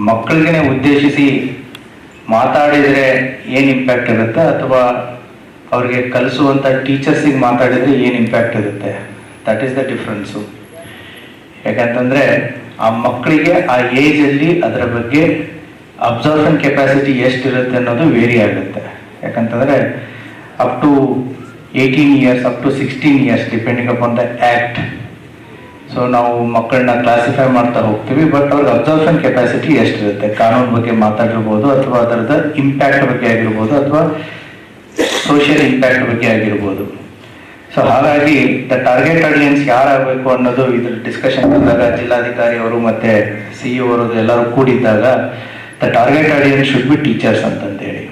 ಮಕ್ಕಳಿಗೆ ಉದ್ದೇಶಿಸಿ ಮಾತಾಡಿದರೆ ಏನು ಇಂಪ್ಯಾಕ್ಟ್ ಇರುತ್ತೆ ಅಥವಾ ಅವ್ರಿಗೆ ಕಲಿಸುವಂಥ ಟೀಚರ್ಸಿಗೆ ಮಾತಾಡಿದರೆ ಏನು ಇಂಪ್ಯಾಕ್ಟ್ ಇರುತ್ತೆ, ದಟ್ ಈಸ್ ದ ಡಿಫ್ರೆನ್ಸು. ಯಾಕಂತಂದರೆ ಆ ಮಕ್ಕಳಿಗೆ ಆ ಏಜಲ್ಲಿ ಅದರ ಬಗ್ಗೆ ಅಬ್ಸರ್ಷನ್ ಕೆಪಾಸಿಟಿ ಎಷ್ಟಿರುತ್ತೆ ಅನ್ನೋದು ವೇರಿ ಆಗುತ್ತೆ. ಯಾಕಂತಂದರೆ up to 18 years up to 16 years depending upon the act. So ನಾವು ಮಕ್ಕಳನ್ನ ಕ್ಲಾಸಿಫೈ ಮಾಡ್ತಾ ಹೋಗ್ತೀವಿ, ಬಟ್ ಅವ್ರಿಗೆ ಅಬ್ಸರ್ಷನ್ ಕೆಪಾಸಿಟಿ ಎಷ್ಟಿರುತ್ತೆ, ಕಾನೂನು ಬಗ್ಗೆ ಮಾತಾಡಿರ್ಬೋದು ಅಥವಾ ಅದರದ ಇಂಪ್ಯಾಕ್ಟ್ ಬಗ್ಗೆ ಆಗಿರ್ಬೋದು ಅಥವಾ ಸೋಷಿಯಲ್ ಇಂಪ್ಯಾಕ್ಟ್ ಬಗ್ಗೆ ಆಗಿರ್ಬೋದು. ಸೊ ಹಾಗಾಗಿ ದ ಟಾರ್ಗೆಟ್ ಆಡಿಯನ್ಸ್ ಯಾರಾಗಬೇಕು ಅನ್ನೋದು ಇದ್ರ ಡಿಸ್ಕಷನ್ ಬಂದಾಗ ಜಿಲ್ಲಾಧಿಕಾರಿ ಅವರು ಮತ್ತು CEO ಅವರು ಎಲ್ಲರೂ ಕೂಡಿದ್ದಾಗ the target audience should be teachers ಅಂತಂದೇಳಿ.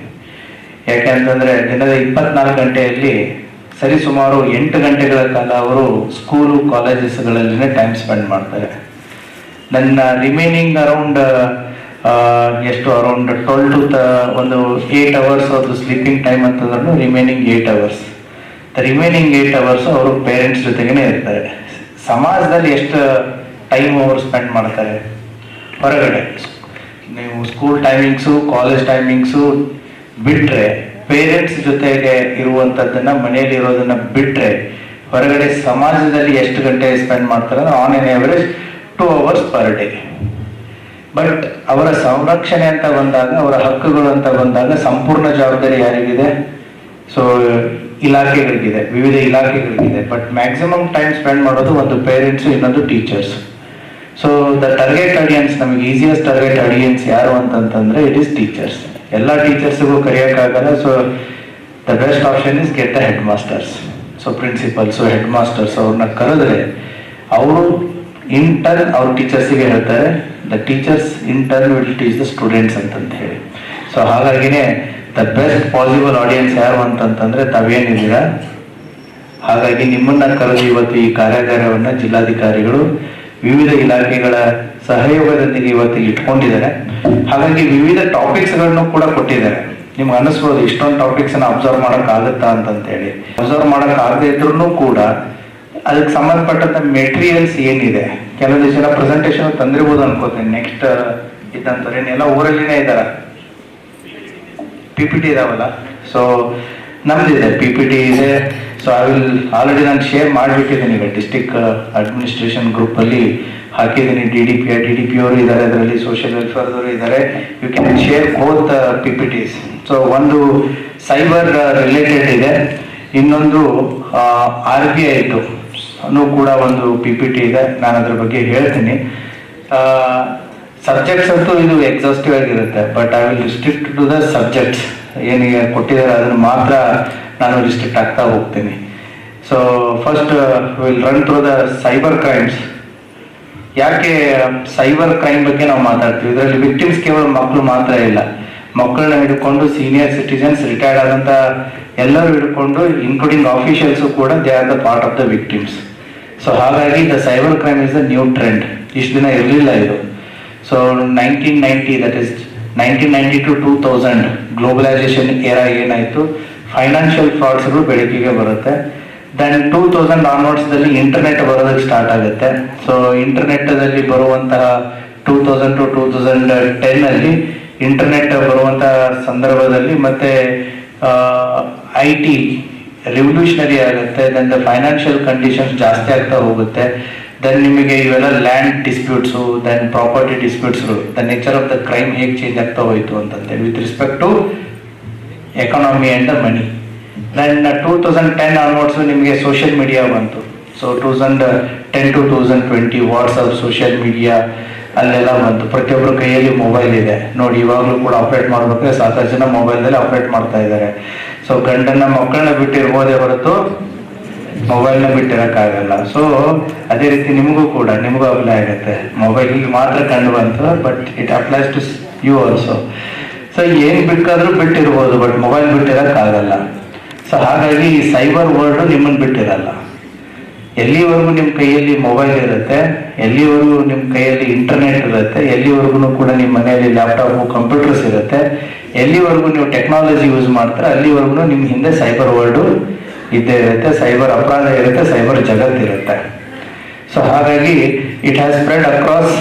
ಯಾಕೆ ಅಂತಂದರೆ ದಿನದ 24 ಗಂಟೆಯಲ್ಲಿ ಸರಿಸುಮಾರು 8 ಗಂಟೆಗಳ ಕಾಲ ಅವರು ಸ್ಕೂಲು ಕಾಲೇಜಸ್ಗಳಲ್ಲಿನೇ ಟೈಮ್ ಸ್ಪೆಂಡ್ ಮಾಡ್ತಾರೆ. ನನ್ನ ರಿಮೈನಿಂಗ್ ಅರೌಂಡ್ ಅರೌಂಡ್ 12 to ಒಂದು 8 hours ಅವ್ರದ್ದು ಸ್ಲೀಪಿಂಗ್ ಟೈಮ್ ಅಂತಂದ್ರೂ ರಿಮೈನಿಂಗ್ 8 hours. ರಿಮೈನಿಂಗ್ 8 hours ಅವರು ಪೇರೆಂಟ್ಸ್ ಜೊತೆಗೇ ಇರ್ತಾರೆ. ಸಮಾಜದಲ್ಲಿ ಎಷ್ಟು ಟೈಮ್ ಅವರು ಸ್ಪೆಂಡ್ ಮಾಡ್ತಾರೆ ಹೊರಗಡೆ. ನೀವು ಸ್ಕೂಲ್ ಟೈಮಿಂಗ್ಸು ಕಾಲೇಜ್ ಟೈಮಿಂಗ್ಸು ಬಿಟ್ಟರೆ, ಪೇರೆಂಟ್ಸ್ ಜೊತೆಗೆ ಇರುವಂಥದ್ದನ್ನು ಮನೆಯಲ್ಲಿ ಇರೋದನ್ನು ಬಿಟ್ಟರೆ ಹೊರಗಡೆ ಸಮಾಜದಲ್ಲಿ ಎಷ್ಟು ಗಂಟೆ ಸ್ಪೆಂಡ್ ಮಾಡ್ತಾರೆ ಅಂದರೆ on N average 2 hours per day. But ಅವರ ಸಂರಕ್ಷಣೆ ಅಂತ ಬಂದಾಗ, ಅವರ ಹಕ್ಕುಗಳು ಅಂತ ಬಂದಾಗ ಸಂಪೂರ್ಣ ಜವಾಬ್ದಾರಿ ಯಾರಿಗಿದೆ? ಸೊ ಇಲಾಖೆಗಳಿಗಿದೆ, ವಿವಿಧ ಇಲಾಖೆಗಳಿಗಿದೆ. ಬಟ್ ಮ್ಯಾಕ್ಸಿಮಮ್ ಟೈಮ್ ಸ್ಪೆಂಡ್ ಮಾಡೋದು ಒಂದು ಪೇರೆಂಟ್ಸು, ಇನ್ನೊಂದು teachers. So the target audience, ನಮಗೆ ಈಸಿಯೆಸ್ಟ್ ಟಾರ್ಗೆಟ್ ಆಡಿಯನ್ಸ್ ಯಾರು ಅಂತಂತಂದರೆ ಇಟ್ ಈಸ್ ಟೀಚರ್ಸ್. ಎಲ್ಲ ಟೀಚರ್ಸ್ಗೂ ಕರೆಯೋಕ್ಕಾಗಲ್ಲ. So the best option is get the headmasters. So principals, headmasters ಅವ್ರನ್ನ ಕರೆದ್ರೆ ಅವರು ಇನ್ ಟರ್ನ್ ಅವ್ರ ಟೀಚರ್ಸಿಗೆ ಹೇಳ್ತಾರೆ, the teachers in turn will teach the students ಅಂತಂತ ಹೇಳಿ. ಸೊ ಹಾಗಾಗಿನೇ ದ ಬೆಸ್ಟ್ ಪಾಸಿಬಲ್ ಆಡಿಯನ್ಸ್ ಯಾರು ಅಂತಂತಂದರೆ ತಾವೇನಿದ್ದೀರಾ. ಹಾಗಾಗಿ ನಿಮ್ಮನ್ನ ಕರೆದು ಇವತ್ತು ಈ ಕಾರ್ಯಾಗಾರವನ್ನು ಜಿಲ್ಲಾಧಿಕಾರಿಗಳು ವಿವಿಧ ಇಲಾಖೆಗಳ ಸಹಯೋಗದೊಂದಿಗೆ ಇವತ್ತು ಇಟ್ಕೊಂಡಿದ್ದಾರೆ. ಹಾಗಾಗಿ ವಿವಿಧ ಟಾಪಿಕ್ಸ್ಗಳನ್ನು ಕೂಡ ಕೊಟ್ಟಿದ್ದಾರೆ. ನಿಮ್ಗೆ ಅನ್ನಿಸ್ಬೋದು ಇಷ್ಟೊಂದು ಟಾಪಿಕ್ಸನ್ನು ಅಬ್ಸರ್ವ್ ಮಾಡೋಕ್ಕಾಗುತ್ತಾ ಅಂತಂತೇಳಿ. ಅಬ್ಸರ್ವ್ ಮಾಡೋಕ್ಕಾಗದೇ ಇದ್ರೂ ಕೂಡ ಅದಕ್ಕೆ ಸಂಬಂಧಪಟ್ಟಂಥ ಮೆಟೀರಿಯಲ್ಸ್ ಏನಿದೆ, ಕೆಲವೊಂದು ಜನ ಪ್ರೆಸೆಂಟೇಷನ್ ತಂದಿರ್ಬೋದು ಅನ್ಕೋತೀನಿ. ನೆಕ್ಸ್ಟ್ ಇದ್ದಂಥವ್ರು ಏನೆಲ್ಲ ಊರಲ್ಲಿನೇ ಇದ್ದಾರೆ, PPT ಇದಾವಲ್ಲ. ಸೊ ನಮ್ದಿದೆ PPT ಇದೆ. ಸೊ ಆಲ್ರೆಡಿ ನಾನು ಶೇರ್ ಮಾಡಿಬಿಟ್ಟಿದ್ದೀನಿ. ಈಗ ಡಿಸ್ಟಿಕ್ ಅಡ್ಮಿನಿಸ್ಟ್ರೇಷನ್ ಗ್ರೂಪಲ್ಲಿ ಹಾಕಿದ್ದೀನಿ. DDP ಅವರು ಇದ್ದಾರೆ, ಅದರಲ್ಲಿ ಸೋಷಿಯಲ್ ವೆಲ್ಫೇರ್ದವರು ಇದ್ದಾರೆ. You can share both PPTs. So ಒಂದು ಸೈಬರ್ ರಿಲೇಟೆಡ್ ಇದೆ, ಇನ್ನೊಂದು RBI ಕೂಡ ಒಂದು PPT ಇದೆ. ನಾನು ಅದ್ರ ಬಗ್ಗೆ ಹೇಳ್ತೀನಿ. ಸಬ್ಜೆಕ್ಟ್ಸ್ ಅಂತೂ ಇದು ಎಕ್ಸಾಸ್ಟಿವ್ ಆಗಿರುತ್ತೆ, but I will restrict to the subjects ಏನಿಗೆ ಕೊಟ್ಟಿದ್ದಾರೆ ಅದನ್ನು ಮಾತ್ರ ನಾನು ರಿಸ್ಟ್ರಿಕ್ಟ್ ಆಗ್ತಾ ಹೋಗ್ತೀನಿ. So first will run through the cyber crimes. ಯಾಕೆ ಸೈಬರ್ ಕ್ರೈಮ್ ಬಗ್ಗೆ ನಾವು ಮಾತಾಡ್ತೀವಿ? ಇದರಲ್ಲಿ ವಿಕ್ಟಿಮ್ಸ್ ಕೇವಲ ಮಕ್ಕಳು ಮಾತ್ರ ಇಲ್ಲ, ಮಕ್ಕಳನ್ನ ಹಿಡ್ಕೊಂಡು ಸೀನಿಯರ್ ಸಿಟಿಜನ್ಸ್, ರಿಟೈರ್ಡ್ ಆದಂಥ ಎಲ್ಲರೂ ಹಿಡ್ಕೊಂಡು ಇನ್ಕ್ಲೂಡಿಂಗ್ ಆಫೀಷಿಯಲ್ಸು ಕೂಡ they are the part of the victims. So ಹಾಗಾಗಿ the cyber crime is the new trend. ಇಷ್ಟು ದಿನ ಇರಲಿಲ್ಲ ಇದು. So 1990 that is 1990 to 2000 globalisation era ಏನಾಯಿತು, ಫೈನಾನ್ಷಿಯಲ್ ಫ್ರಾಡ್ಸ್ಗಳು ಬೆಳಕಿಗೆ ಬರುತ್ತೆ. ದೆನ್ 2000 ಆನ್ವರ್ಡ್ಸ್ದಲ್ಲಿ ಇಂಟರ್ನೆಟ್ ಬರೋದಕ್ಕೆ ಸ್ಟಾರ್ಟ್ ಆಗುತ್ತೆ. ಸೊ ಇಂಟರ್ನೆಟ್ಟಲ್ಲಿ ಬರುವಂತಹ 2000 to 2010 ಇಂಟರ್ನೆಟ್ ಬರುವಂತಹ ಸಂದರ್ಭದಲ್ಲಿ ಮತ್ತೆ IT ರಿವಲ್ಯೂಷನರಿ ಆಗುತ್ತೆ. ದೆನ್ ದ ಫೈನಾನ್ಷಿಯಲ್ ಕಂಡೀಷನ್ಸ್ ಜಾಸ್ತಿ ಆಗ್ತಾ ಹೋಗುತ್ತೆ. ದೆನ್ ನಿಮಗೆ ಇವೆಲ್ಲ ಲ್ಯಾಂಡ್ ಡಿಸ್ಪ್ಯೂಟ್ಸು, ದೆನ್ ಪ್ರಾಪರ್ಟಿ ಡಿಸ್ಪ್ಯೂಟ್ಸ್ಗಳು, the nature of the crime ಹೇಗೆ ಚೇಂಜ್ ಆಗ್ತಾ ಹೋಯಿತು ಅಂತಂತೇಳಿ with respect to economy and the money. Then 2010 onwards ನಿಮಗೆ ಸೋಷಿಯಲ್ ಮೀಡಿಯಾ ಬಂತು. So 2010 to 2020 WhatsApp, social media ಅಲ್ಲೆಲ್ಲ ಬಂತು. ಪ್ರತಿಯೊಬ್ಬರ ಕೈಯಲ್ಲಿ ಮೊಬೈಲ್ ಇದೆ ನೋಡಿ. ಇವಾಗಲೂ ಕೂಡ ಆಪ್ರೇಟ್ ಮಾಡಬೇಕಾದ್ರೆ ಸಾಕಷ್ಟು ಜನ ಮೊಬೈಲ್ದಲ್ಲಿ ಆಪ್ರೇಟ್ ಮಾಡ್ತಾ ಇದ್ದಾರೆ. ಸೊ ಗಂಡನ್ನ ಮಕ್ಕಳನ್ನ ಬಿಟ್ಟಿರ್ಬೋದೇ ಹೊರತು ಮೊಬೈಲ್ನ ಬಿಟ್ಟಿರೋಕ್ಕಾಗಲ್ಲ. ಸೊ ಅದೇ ರೀತಿ ನಿಮಗೂ ಅಪ್ಲೈ ಆಗುತ್ತೆ. ಮೊಬೈಲಿಗೆ ಮಾತ್ರ ಕಂಡು ಬಂತು, but it applies to you also. So ಏನು ಬೇಕಾದರೂ ಬಿಟ್ಟಿರ್ಬೋದು, ಬಟ್ ಮೊಬೈಲ್ ಬಿಟ್ಟಿರೋಕ್ಕಾಗಲ್ಲ. ಸೊ ಹಾಗಾಗಿ ಈ ಸೈಬರ್ ವರ್ಲ್ಡು ನಿಮ್ಮನ್ನು ಬಿಟ್ಟಿರಲ್ಲ. ಎಲ್ಲಿವರೆಗೂ ನಿಮ್ಮ ಕೈಯಲ್ಲಿ ಮೊಬೈಲ್ ಇರುತ್ತೆ, ಎಲ್ಲಿವರೆಗೂ ನಿಮ್ಮ ಕೈಯಲ್ಲಿ ಇಂಟರ್ನೆಟ್ ಇರುತ್ತೆ, ಎಲ್ಲಿವರೆಗೂ ಕೂಡ ನಿಮ್ಮ ಮನೆಯಲ್ಲಿ ಲ್ಯಾಪ್ಟಾಪು, ಕಂಪ್ಯೂಟರ್ಸ್ ಇರುತ್ತೆ, ಎಲ್ಲಿವರೆಗೂ ನೀವು ಟೆಕ್ನಾಲಜಿ ಯೂಸ್ ಮಾಡ್ತಾರೆ, ಅಲ್ಲಿವರೆಗೂ ನಿಮ್ಮ ಹಿಂದೆ ಸೈಬರ್ ವರ್ಲ್ಡು ಇದ್ದೇ ಇರುತ್ತೆ. ಸೈಬರ್ ಅಪರಾಧ ಇರುತ್ತೆ, ಸೈಬರ್ ಜಗತ್ತಿರುತ್ತೆ. ಸೊ ಹಾಗಾಗಿ it has spread across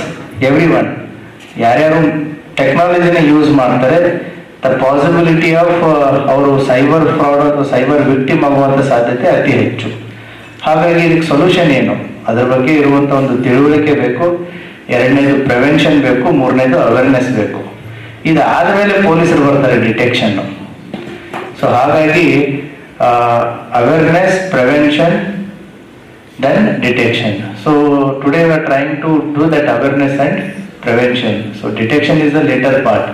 every one. ಯಾರ್ಯಾರು ಟೆಕ್ನಾಲಜಿನ ಯೂಸ್ ಮಾಡ್ತಾರೆ, ದ ಪಾಸಿಬಿಲಿಟಿ ಆಫ್ ಅವರು ಸೈಬರ್ ಫ್ರಾಡ್ ಅಥವಾ ಸೈಬರ್ ವಿಕ್ಟಿಮ್ ಆಗುವಂಥ ಸಾಧ್ಯತೆ ಅತಿ ಹೆಚ್ಚು. ಹಾಗಾಗಿ ಇದಕ್ಕೆ ಸೊಲ್ಯೂಷನ್ ಏನು, ಅದ್ರ ಬಗ್ಗೆ ಇರುವಂಥ ಒಂದು ತಿಳುವಳಿಕೆ ಬೇಕು. ಎರಡನೇದು ಪ್ರಿವೆನ್ಷನ್ ಬೇಕು, ಮೂರನೇದು ಅವೇರ್ನೆಸ್ ಬೇಕು. ಇದಾದ್ಮೇಲೆ ಪೊಲೀಸರು ಬರ್ತಾರೆ ಡಿಟೆಕ್ಷನ್. ಸೊ ಹಾಗಾಗಿ awareness, prevention, then detection. So today we are trying to do that awareness and prevention. So detection is the later part.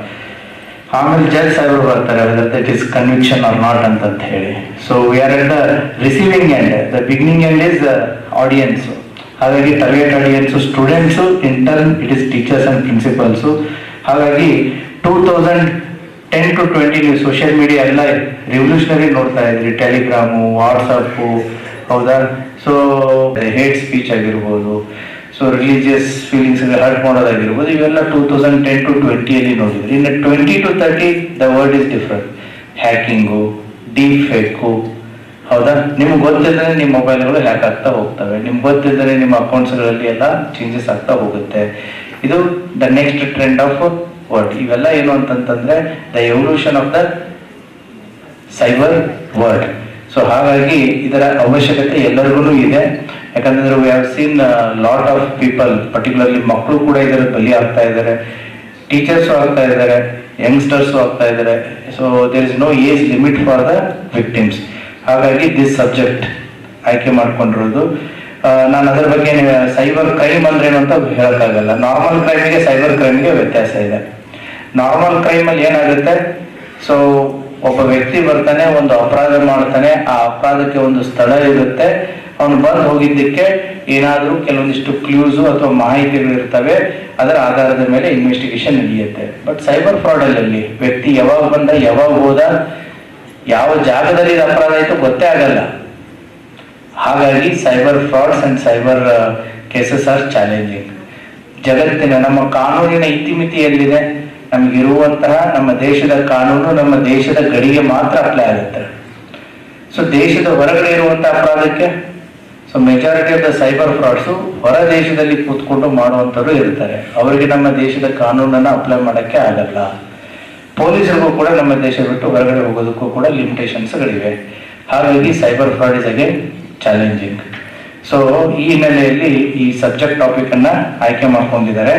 ಆಮೇಲೆ ಜಡ್ಜ್ ಸಾಹೇಬರು ಬರ್ತಾರೆ, whether that is conviction or not ಅಂತ ಹೇಳಿ. So we are at the receiving end. The beginning end is audience. ಹಾಗಾಗಿ target audience students, in turn it is teachers and principals. ಹಾಗಾಗಿ 2010 to 20 ನೀವು social media ಎಲ್ಲ revolutionary ನೋಡ್ತಾ ಇದ್ರಿ, Telegram, WhatsApp, ಹೌದಾ? So hate speech ಆಗಿರ್ಬೋದು, ಸೊ ರಿಲಿಜಿಯಸ್ ಫೀಲಿಂಗ್ಸ್ ಹರ್ಟ್ ಮಾಡೋದಾಗಿರ್ಬೋದು, ಇವೆಲ್ಲ 2010 to 20 ನೋಡಿದ್ರಿ. ಇನ್ನು 20 to 30 the world is different. Hacking, deep fake, ಹೌದಾ? ನಿಮ್ಗೆ ಗೊತ್ತಿದ್ದರೆ ನಿಮ್ಮ ಮೊಬೈಲ್ಗಳು ಹ್ಯಾಕ್ ಆಗ್ತಾ ಹೋಗ್ತವೆ, ನಿಮ್ಗೆ ಗೊತ್ತಿದ್ದರೆ ನಿಮ್ಮ ಅಕೌಂಟ್ಸ್ಗಳಲ್ಲಿ ಎಲ್ಲ ಚೇಂಜಸ್ ಆಗ್ತಾ ಹೋಗುತ್ತೆ. ಇದು the next trend of word. ಇವೆಲ್ಲ ಏನು ಅಂತಂತಂದ್ರೆ the evolution of the cyber world. So ಹಾಗಾಗಿ ಇದರ ಅವಶ್ಯಕತೆ ಎಲ್ಲರಿಗೂ ಇದೆ. ಯಾಕಂತಂದ್ರೆ we have seen lot of people, particularly ಮಕ್ಕಳು ಕೂಡ ಇದರ ಬಲಿ ಆಗ್ತಾ ಇದ್ದಾರೆ, ಟೀಚರ್ಸು ಆಗ್ತಾ ಇದ್ದಾರೆ, ಯಂಗ್ಸ್ಟರ್ಸು ಆಗ್ತಾ ಇದ್ದಾರೆ. So there is no age limit for the victims. ಹಾಗಾಗಿ ದಿಸ್ ಸಬ್ಜೆಕ್ಟ್ ಆಯ್ಕೆ ಮಾಡ್ಕೊಂಡಿರೋದು. ನಾನು ಅದರ ಬಗ್ಗೆ ಸೈಬರ್ ಕ್ರೈಮ್ ಅಂದ್ರೆ ಏನು ಅಂತ ಹೇಳಕ್ಕಾಗಲ್ಲ. ನಾರ್ಮಲ್ ಕ್ರೈಮಿಗೆ ಸೈಬರ್ ಕ್ರೈಮ್ಗೆ ವ್ಯತ್ಯಾಸ ಇದೆ. ನಾರ್ಮಲ್ ಕ್ರೈಮಲ್ಲಿ ಏನಾಗುತ್ತೆ, ಸೊ ಒಬ್ಬ ವ್ಯಕ್ತಿ ಬರ್ತಾನೆ, ಒಂದು ಅಪರಾಧ ಮಾಡ್ತಾನೆ, ಆ ಅಪರಾಧಕ್ಕೆ ಒಂದು ಸ್ಥಳ ಇರುತ್ತೆ, ಅವನು ಬಂದು ಹೋಗಿದ್ದಕ್ಕೆ ಏನಾದರೂ ಕೆಲವೊಂದಿಷ್ಟು ಕ್ಲೂಸು ಅಥವಾ ಮಾಹಿತಿಗಳು ಇರ್ತವೆ, ಅದರ ಆಧಾರದ ಮೇಲೆ ಇನ್ವೆಸ್ಟಿಗೇಷನ್ ನಡೆಯುತ್ತೆ. ಬಟ್ ಸೈಬರ್ ಫ್ರಾಡಲ್ಲಿ ವ್ಯಕ್ತಿ ಯಾವಾಗ ಬಂದ, ಯಾವಾಗ ಹೋದ, ಯಾವ ಜಾಗದಲ್ಲಿ ಅಪರಾಧ ಆಯಿತು ಗೊತ್ತೇ ಆಗಲ್ಲ. ಹಾಗಾಗಿ cyber frauds and cyber cases are challenging. ಜಗತ್ತಿನ ನಮ್ಮ ಕಾನೂನಿನ ಇತಿಮಿತಿ ಎಲ್ಲಿದೆ, ನಮಗಿರುವಂತಹ ನಮ್ಮ ದೇಶದ ಕಾನೂನು ನಮ್ಮ ದೇಶದ ಗಡಿಗೆ ಮಾತ್ರ ಅಪ್ಲೈ ಆಗುತ್ತೆ. ಸೊ ದೇಶದ ಹೊರಗಡೆ ಇರುವಂತಹ ಅಪರಾಧಕ್ಕೆ, so majority of the cyber frauds ಹೊರ ದೇಶದಲ್ಲಿ ಕೂತ್ಕೊಂಡು ಮಾಡುವಂಥವ್ರು ಇರ್ತಾರೆ. ಅವರಿಗೆ ನಮ್ಮ ದೇಶದ ಕಾನೂನನ್ನು ಅಪ್ಲೈ ಮಾಡೋಕ್ಕೆ ಆಗಲ್ಲ. ಪೊಲೀಸರಿಗೂ ಕೂಡ ನಮ್ಮ ದೇಶ ಬಿಟ್ಟು ಹೊರಗಡೆ ಹೋಗೋದಕ್ಕೂ ಕೂಡ ಲಿಮಿಟೇಷನ್ಸ್ಗಳಿವೆ. ಹಾಗಾಗಿ cyber fraud is again challenging. So ಈ ಹಿನ್ನೆಲೆಯಲ್ಲಿ ಈ ಸಬ್ಜೆಕ್ಟ್ ಟಾಪಿಕ್ ಅನ್ನ ಆಯ್ಕೆ ಮಾಡ್ಕೊಂಡಿದ್ದಾರೆ.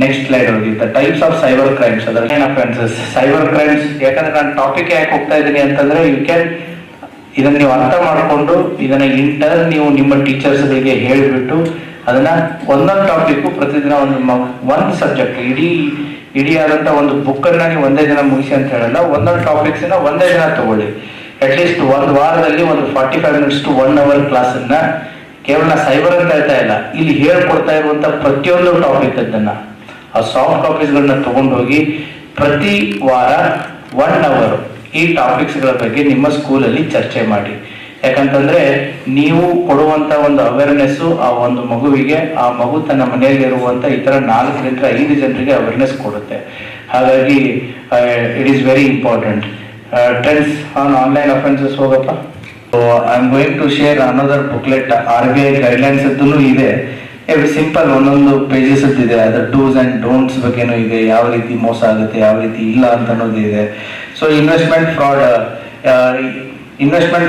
ನೆಕ್ಸ್ಟ್ ಸ್ಲೈಡ್ ಹೋಗಿ. The types of cyber crimes, ಅದರ ಅಫೆನ್ಸಸ್, ಸೈಬರ್ ಕ್ರೈಮ್ಸ್. ಯಾಕಂದ್ರೆ ನಾನು ಟಾಪಿಕ್ ಯಾಕೆ ಹೋಗ್ತಾ ಇದ್ದೀನಿ ಅಂತಂದ್ರೆ, ಯು ಕ್ಯಾನ್ ಇದನ್ನ ನೀವು ಅರ್ಥ ಮಾಡಿಕೊಂಡು ಇದನ್ನ ಇಂಟರ್ನ್ ನೀವು ನಿಮ್ಮ ಟೀಚರ್ಸ್ಗಳಿಗೆ ಹೇಳಿಬಿಟ್ಟು ಅದನ್ನ ಒಂದೊಂದು ಟಾಪಿಕ್ ಪ್ರತಿದಿನ ಒಂದು ಸಬ್ಜೆಕ್ಟ್ ಇಡೀ ಆದಂತ ಒಂದು ಬುಕ್ ಅನ್ನ ನೀವು ಒಂದೇ ದಿನ ಮುಗಿಸಿ ಅಂತ ಹೇಳಲ್ಲ, ಒಂದೊಂದು ಟಾಪಿಕ್ಸ್ ಒಂದೇ ದಿನ ತಗೊಳ್ಳಿ. ಅಟ್ಲೀಸ್ಟ್ ಒಂದು ವಾರದಲ್ಲಿ ಒಂದು 45 minutes to 1 hour ಕ್ಲಾಸ್ ಅನ್ನ ಕೇವಲ ಸೈಬರ್ ಅಂತ ಹೇಳ್ತಾ ಇಲ್ಲ, ಇಲ್ಲಿ ಹೇಳ್ಕೊಡ್ತಾ ಇರುವಂತ ಪ್ರತಿಯೊಂದು ಟಾಪಿಕ್ ಅದನ್ನ ಆ ಸಾಫ್ಟ್ ಕಾಪೀಸ್ಗಳನ್ನ ತಗೊಂಡೋಗಿ ಪ್ರತಿ ವಾರ 1 hour ಈ ಟಾಪಿಕ್ಸ್ಗಳ ಬಗ್ಗೆ ನಿಮ್ಮ ಸ್ಕೂಲಲ್ಲಿ ಚರ್ಚೆ ಮಾಡಿ. ಯಾಕಂತಂದ್ರೆ ನೀವು ಕೊಡುವಂತ ಒಂದು ಅವೇರ್ನೆಸ್ ಆ ಒಂದು ಮಗುವಿಗೆ, ಆ ಮಗು ತನ್ನ ಮನೆಯಲ್ಲಿರುವಂತ ಇತರ 4 ರಿಂದ 5 ಜನರಿಗೆ ಅವೇರ್ನೆಸ್ ಕೊಡುತ್ತೆ. ಹಾಗಾಗಿ it is very important. Trends on online offences ಹೋಗಪ್ಪ. I am going to share another booklet. RBI guidelines ಅದ್ದೂ ಇದೆ. ಸಿಂಪಲ್ ಒಂದೊಂದು ಪೇಜಸ್ ಇದೆ. ಅದರ ಡೂಸ್ ಅಂಡ್ ಡೋಂಟ್ಸ್ ಬಗ್ಗೆನೂ ಇದೆ, ಯಾವ ರೀತಿ ಮೋಸ ಆಗುತ್ತೆ, ಯಾವ ರೀತಿ ಇಲ್ಲ ಅಂತ ಅನ್ನೋದು ಇದೆ. ಸೊ ಇನ್ವೆಸ್ಟ್ಮೆಂಟ್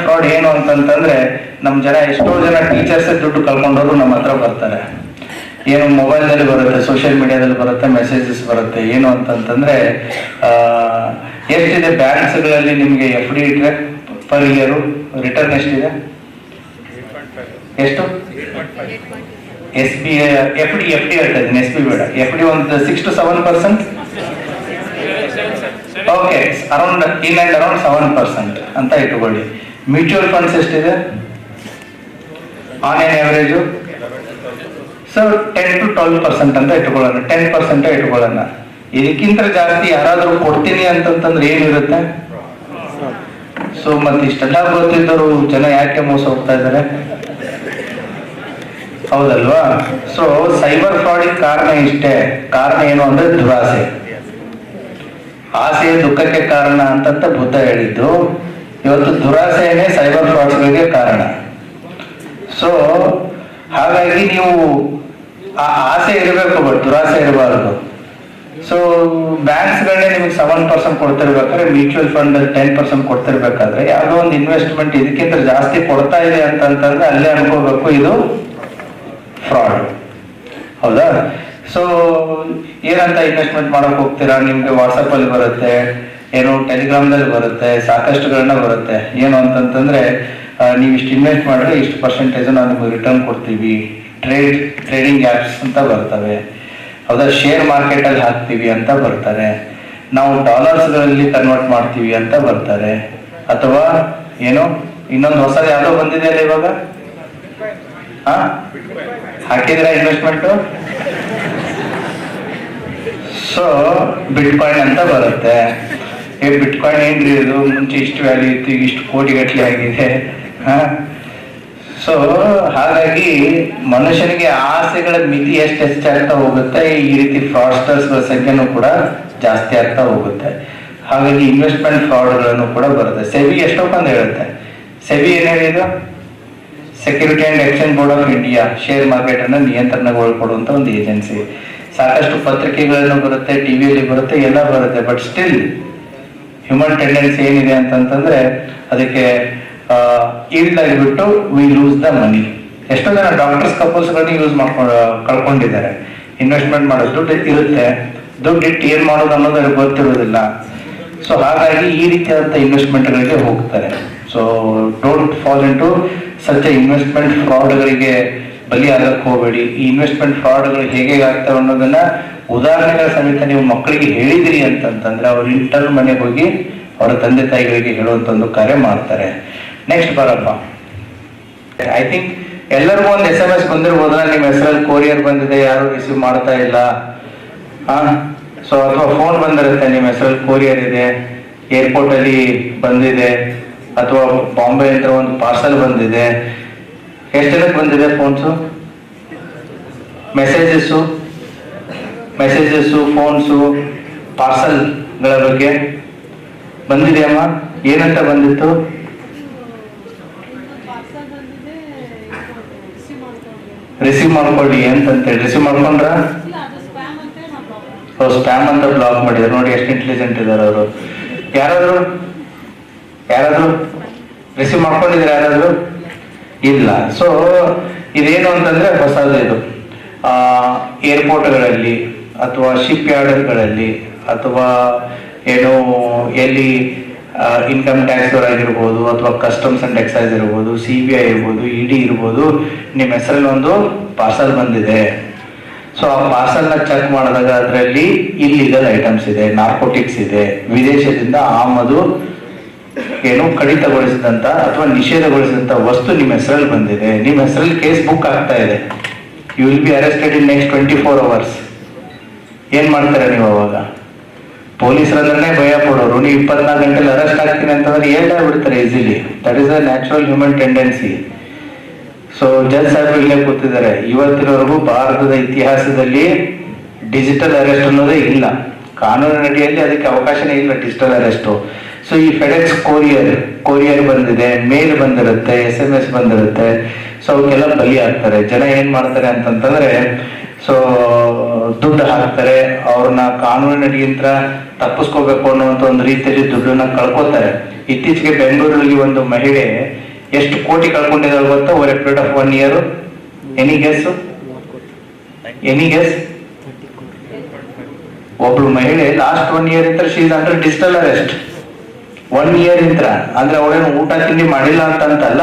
ಫ್ರಾಡ್ ಏನು ಅಂತಂತಂದ್ರೆ, ನಮ್ಮ ಜನ ಎಷ್ಟೋ ಜನ ಟೀಚರ್ಸ್ ದುಡ್ಡು ಕಳ್ಕೊಂಡವರು ನಮ್ಮ ಹತ್ರ ಬರ್ತಾರೆ. ಏನು ಮೊಬೈಲ್ನಲ್ಲಿ ಬರುತ್ತೆ, ಸೋಷಿಯಲ್ ಮೀಡಿಯಾದಲ್ಲಿ ಬರುತ್ತೆ, ಮೆಸೇಜಸ್ ಬರುತ್ತೆ. ಏನು ಅಂತಂತಂದ್ರೆ, ಎಷ್ಟಿದೆ ಬ್ಯಾಂಕ್ಸ್ಗಳಲ್ಲಿ ನಿಮಗೆ FD ಇಟ್ರೆ ಪರ್ ಇಯರ್ ರಿಟರ್ನ್ ಎಷ್ಟಿದೆ? ಎಷ್ಟು? SBI FD ಹೇಳ್ತಾ ಇದ್ದೀನಿ, SB ಬೇಡ. FD ಒಂದು 6 to 7%. ಓಕೆ, ಅರೌಂಡ್ 7% ಅಂತ ಇಟ್ಕೊಳ್ಳಿ. ಮ್ಯೂಚುವಲ್ ಫಂಡ್ಸ್ ಎಷ್ಟಿದೆ on N average? So 10 to 12% ಅಂತ ಇಟ್ಕೊಳ್ಳೋಣ, 10% ಇಟ್ಕೊಳ್ಳೋಣ. ಇದಕ್ಕಿಂತ ಜಾಸ್ತಿ ಯಾರಾದ್ರೂ ಕೊಡ್ತೀನಿ ಅಂತಂತಂದ್ರೆ ಏನಿರುತ್ತೆ? ಸೊ ಮತ್ತೆ ಇಷ್ಟೆಲ್ಲ ಗೊತ್ತಿದ್ದರು ಜನ ಯಾಕೆ ಮೋಸ ಹೋಗ್ತಾ ಇದ್ದಾರೆ? ಹೌದಲ್ವಾ? ಸೊ ಸೈಬರ್ ಫ್ರಾಡಿಗೆ ಕಾರಣ ಇಷ್ಟೇ. ಕಾರಣ ಏನು ಅಂದ್ರೆ ದುರಾಸೆ. ಆಸೆ ದುಃಖಕ್ಕೆ ಕಾರಣ ಅಂತಂತ ಬುದ್ಧ ಹೇಳಿದ್ದು. ಇವತ್ತು ದುರಾಸೆಯೇ ಸೈಬರ್ ಫ್ರಾಡ್ಸ್ಗಳಿಗೆ ಕಾರಣ. ಸೊ ಹಾಗಾಗಿ ನೀವು ಆ ಆಸೆ ಇರಬೇಕು, ಬಟ್ ದುರಾಸೆ ಇರಬಾರದು. ಸೊ ಬ್ಯಾಂಕ್ಸ್ಗಳನ್ನೇ ನಿಮಗೆ 7% ಕೊಡ್ತಿರ್ಬೇಕಾದ್ರೆ ಮ್ಯೂಚುವಲ್ ಫಂಡ್ 10% ಕೊಡ್ತಿರ್ಬೇಕಾದ್ರೆ ಯಾವುದೋ ಒಂದು ಇನ್ವೆಸ್ಟ್ಮೆಂಟ್ ಇದಕ್ಕಿಂತ ಜಾಸ್ತಿ ಕೊಡ್ತಾ ಇದೆ ಅಂತಂತಂದ್ರೆ ಅಲ್ಲೇ ಅನ್ಕೋಬೇಕು ಇದು ಫ್ರಾಡ್. ಹೌದಾ? ಸೊ ಏನಂತ ಇನ್ವೆಸ್ಟ್ಮೆಂಟ್ ಮಾಡಕ್ ಹೋಗ್ತೀರಾ, ನಿಮ್ಗೆ ವಾಟ್ಸಪ್ ಅಲ್ಲಿ ಬರುತ್ತೆ, ಏನು ಟೆಲಿಗ್ರಾಮ್ದಲ್ಲಿ ಬರುತ್ತೆ, ಸಾಕಷ್ಟುಗಳನ್ನ ಬರುತ್ತೆ. ಏನು ಅಂತಂತಂದ್ರೆ ನೀವು ಇಷ್ಟು ಇನ್ವೆಸ್ಟ್ ಮಾಡಿದ್ರೆ ಇಷ್ಟು ಪರ್ಸೆಂಟೇಜ್ ನಾವು ನಿಮಗೆ ರಿಟರ್ನ್ ಕೊಡ್ತೀವಿ, ಟ್ರೇಡಿಂಗ್ ಆ್ಯಪ್ಸ್ ಅಂತ ಬರ್ತವೆ. ಹೌದಾ? ಶೇರ್ ಮಾರ್ಕೆಟ್ ಅಲ್ಲಿ ಹಾಕ್ತೀವಿ ಅಂತ ಬರ್ತಾರೆ, ನಾವು ಡಾಲರ್ಸ್ಗಳಲ್ಲಿ ಕನ್ವರ್ಟ್ ಮಾಡ್ತೀವಿ ಅಂತ ಬರ್ತಾರೆ. ಅಥವಾ ಏನು ಇನ್ನೊಂದು ಹೊಸ ಯಾವುದೋ ಬಂದಿದೆ ಅಲ್ಲ ಇವಾಗ, ಹಾಕಿದ್ರೆ ಇನ್ವೆಸ್ಟ್ಮೆಂಟು, ಸೊ ಬಿಟ್ಕಾಯಿನ್ ಅಂತ ಬರುತ್ತೆ. ಬಿಟ್ಕಾಯಿನ್ ಏನ್ರಿ ಇದು, ಮುಂಚೆ ಇಷ್ಟು ವ್ಯಾಲ್ಯೂ ಇತ್ತು, ಈಗ ಇಷ್ಟು ಕೋಟಿಗಟ್ಟಲೆ ಆಗಿದೆ. ಸೊ ಹಾಗಾಗಿ ಮನುಷ್ಯನಿಗೆ ಆಸೆಗಳ ಮಿತಿ ಎಷ್ಟು ಹೆಚ್ಚಾಗ್ತಾ ಹೋಗುತ್ತೆ, ಈ ರೀತಿ ಫ್ರಾಡ್ಸ್ಟರ್ಸ್ಗಳ ಸಂಖ್ಯೆನೂ ಕೂಡ ಜಾಸ್ತಿ ಆಗ್ತಾ ಹೋಗುತ್ತೆ. ಹಾಗಾಗಿ ಇನ್ವೆಸ್ಟ್ಮೆಂಟ್ ಫ್ರಾಡ್ಗಳನ್ನು ಕೂಡ ಬರುತ್ತೆ. ಸೆಬಿ ಎಷ್ಟೊಂದು ಹೇಳುತ್ತೆ. ಸೆಬಿ ಏನ್ ಹೇಳಿದ್ರು, security and exchange board of India, share market ಅನ್ನು ನಿಯಂತ್ರಣಗೊಳ್ಕೊಡುವಂತ ಒಂದು ಏಜೆನ್ಸಿ. ಸಾಕಷ್ಟು ಪತ್ರಿಕೆಗಳನ್ನು ಬರುತ್ತೆ, ಟಿವಿಯಲ್ಲಿ ಬರುತ್ತೆ, ಎಲ್ಲ ಬರುತ್ತೆ. ಬಟ್ ಸ್ಟಿಲ್ ಹ್ಯೂಮನ್ ಟೆಂಡೆನ್ಸಿ ಏನಿದೆ ಅಂತಂತಂದ್ರೆ ಅದಕ್ಕೆ ಈಲ್ಡ್ ಆಗಿಬಿಟ್ಟು ವಿ ಲೂಸ್ ದ ಮನಿ. ಎಷ್ಟೋ ಜನ ಡಾಕ್ಟರ್ಸ್ ಕಪಲ್ಸ್ಗಳನ್ನ ಯೂಸ್ ಕಳ್ಕೊಂಡಿದ್ದಾರೆ. ಇನ್ವೆಸ್ಟ್ಮೆಂಟ್ ಮಾಡೋದು ದುಡ್ಡು ಇರುತ್ತೆ, ದುಡ್ಡು ಇಟ್ಟು ಏನ್ ಮಾಡೋದು ಅನ್ನೋದು ಅವ್ರಿಗೆ ಗೊತ್ತಿರೋದಿಲ್ಲ. ಸೊ ಹಾಗಾಗಿ ಈ ರೀತಿಯಾದಂಥ ಇನ್ವೆಸ್ಟ್ಮೆಂಟ್ಗಳಿಗೆ ಹೋಗ್ತಾರೆ. So don't fall into such investment ಫ್ರಾಡ್ಗಳಿಗೆ ಬಲಿ ಆಗಕ್ಕೆ ಹೋಗಬೇಡಿ. ಈ ಇನ್ವೆಸ್ಟ್ಮೆಂಟ್ ಫ್ರಾಡ್ಗಳು ಹೇಗೆ ಆಗ್ತವೆ ಅನ್ನೋದನ್ನ ಉದಾಹರಣೆಗಳ ಸಮೇತ ನೀವು ಮಕ್ಕಳಿಗೆ ಹೇಳಿದಿರಿ ಅಂತಂತಂದ್ರೆ ಅವ್ರು ಇಂಟರ್ ಮನೆಗೆ ಹೋಗಿ ಅವರ ತಂದೆ ತಾಯಿಗಳಿಗೆ ಹೇಳುವಂತ ಒಂದು ಕಾರ್ಯ ಮಾಡ್ತಾರೆ. ನೆಕ್ಸ್ಟ್ ಬರಪ್ಪ, ಐ ಥಿಂಕ್ ಎಲ್ಲರಿಗೂ ಒಂದು SMS ಬಂದಿರ್ಬೋದಲ್ಲ, ನಿಮ್ಮ ಹೆಸರಲ್ಲಿ ಕೊರಿಯರ್ ಬಂದಿದೆ, ಯಾರು ರಿಸೀವ್ ಮಾಡ್ತಾ ಇಲ್ಲ. ಸೊ ಅಥವಾ ಫೋನ್ ಬಂದಿರುತ್ತೆ, ನಿಮ್ಮ ಹೆಸರಲ್ಲಿ ಕೊರಿಯರ್ ಇದೆ, ಏರ್ಪೋರ್ಟ್ ಅಲ್ಲಿ ಬಂದಿದೆ, ಅಥವಾ ಬಾಂಬೆ ಅಂತ ಒಂದು ಪಾರ್ಸಲ್ ಬಂದಿದೆ. ಎಷ್ಟು ಜನಕ್ಕೆ ಬಂದಿದೆ ಫೋನ್ಸು, ಮೆಸೇಜಸ್ಸು, ಫೋನ್ಸು, ಪಾರ್ಸಲ್ಗಳ ಬಗ್ಗೆ ಬಂದಿದೆಯಮ್ಮ? ಏನಂತ ಬಂದಿತ್ತು? ರಿಸೀವ್ ಮಾಡ್ಕೊಳ್ಳಿ ಅಂತಂತೇಳಿ ರಿಸೀವ್ ಮಾಡ್ಕೊಂಡ್ರ? ಸ್ಪ್ಯಾಮ್ ಅಂತ ಬ್ಲಾಕ್ ಮಾಡಿದ್ರು. ನೋಡಿ ಎಷ್ಟು ಇಂಟೆಲಿಜೆಂಟ್ ಇದಾರೆ ಅವರು. ಯಾರಾದ್ರೂ ರಿಸೀವ್ ಮಾಡ್ಕೊಂಡಿದ್ರೆ ಯಾರಾದ್ರೂ ಇಲ್ಲ. ಸೊ ಇದೇನು ಅಂತಂದ್ರೆ ಹೊಸದು ಇದು. ಏರ್ಪೋರ್ಟ್ಗಳಲ್ಲಿ ಅಥವಾ ಶಿಪ್ ಯಾರ್ಡ್ಗಳಲ್ಲಿ ಅಥವಾ ಏನು ಎಲ್ಲಿ ಇನ್ಕಮ್ ಟ್ಯಾಕ್ಸ್ ಆಗಿರ್ಬೋದು, ಅಥವಾ ಕಸ್ಟಮ್ಸ್ ಅಂಡ್ ಎಕ್ಸೈಸ್ ಇರ್ಬೋದು, CBI ಇರ್ಬೋದು, ED ಇರ್ಬೋದು, ನಿಮ್ಮ ಹೆಸರಲ್ಲಿ ಒಂದು ಪಾರ್ಸಲ್ ಬಂದಿದೆ. ಸೊ ಆ ಪಾರ್ಸಲ್ನ ಚೆಕ್ ಮಾಡಿದಾಗ ಅದರಲ್ಲಿ ಇಲ್ಲಿಗಲ್ ಐಟಮ್ಸ್ ಇದೆ, ನಾರ್ಕೋಟಿಕ್ಸ್ ಇದೆ, ವಿದೇಶದಿಂದ ಆಮದು ಏನು ಕಡಿತಗೊಳಿಸಿದಂತ ಅಥವಾ ನಿಷೇಧಗೊಳಿಸಿದಂತ ವಸ್ತು ನಿಮ್ಮ ಹೆಸರಲ್ಲಿ ಬಂದಿದೆ. ನಿಮ್ಮ ಹೆಸರಲ್ಲಿ ಕೇಸ್ ಬುಕ್ ಆಗ್ತಾ ಇದೆ. You will be arrested in next 24 hours. ಏನ್ ಮಾಡ್ತಾರೆ ನೀವು ಅವಾಗ? ಪೊಲೀಸರಂದ್ರೆ ಭಯ ಪಡೋರು. ನೀವು 24 ಗಂಟೆಲಿ ಅರೆಸ್ಟ್ ಆಗ್ತೀನಿ ಅಂತಂದ್ರೆ ಹೇಳ್ಬಿಡ್ತಾರೆ easily. That is a natural human tendency. So judge Saheb ಇಲ್ಲೇ ಕೂತಿದ್ದಾರೆ. ಇವತ್ತಿನವರೆಗೂ ಭಾರತದ ಇತಿಹಾಸದಲ್ಲಿ ಡಿಜಿಟಲ್ ಅರೆಸ್ಟ್ ಅನ್ನೋದೇ ಇಲ್ಲ. ಕಾನೂನಿನ ಅಡಿಯಲ್ಲಿ ಅದಕ್ಕೆ ಅವಕಾಶನೇ ಇಲ್ಲ ಡಿಜಿಟಲ್ ಅರೆಸ್ಟ್. ಸೊ ಈ ಫೆಡೆಕ್ಸ್ ಕೊರಿಯರ್ ಬಂದಿದೆ, ಮೇಲ್ ಬಂದಿರುತ್ತೆ, SMS ಬಂದಿರುತ್ತೆ. ಸೊ ಅವಕ್ಕೆಲ್ಲ ಬಲಿ ಆಗ್ತಾರೆ. ಜನ ಏನ್ ಮಾಡ್ತಾರೆ ಅಂತಂತಂದ್ರೆ ಸೊ ದುಡ್ಡು ಹಾಕ್ತಾರೆ, ಅವ್ರನ್ನ ಕಾನೂನಿನಡಿಯಿಂದ ತಪ್ಪಿಸ್ಕೋಬೇಕು ಅನ್ನುವಂತ ಒಂದು ರೀತಿಯಲ್ಲಿ ದುಡ್ಡನ್ನ ಕಳ್ಕೊತಾರೆ. ಇತ್ತೀಚೆಗೆ ಬೆಂಗಳೂರಲ್ಲಿ ಒಂದು ಮಹಿಳೆ ಎಷ್ಟು ಕೋಟಿ ಕಳ್ಕೊಂಡಿದ್ದಾರೆ ಗೊತ್ತಾ? Over A period of 1 year. Any guess? ಒಬ್ಳು ಮಹಿಳೆ ಲಾಸ್ಟ್ 1 year ಇಂದ she is under digital arrest. 1 year ಇಂದ ಅಂದ್ರೆ ಅವಳೇನು ಊಟ ತಿಂಡಿ ಮಾಡಿಲ್ಲ ಅಂತಲ್ಲ,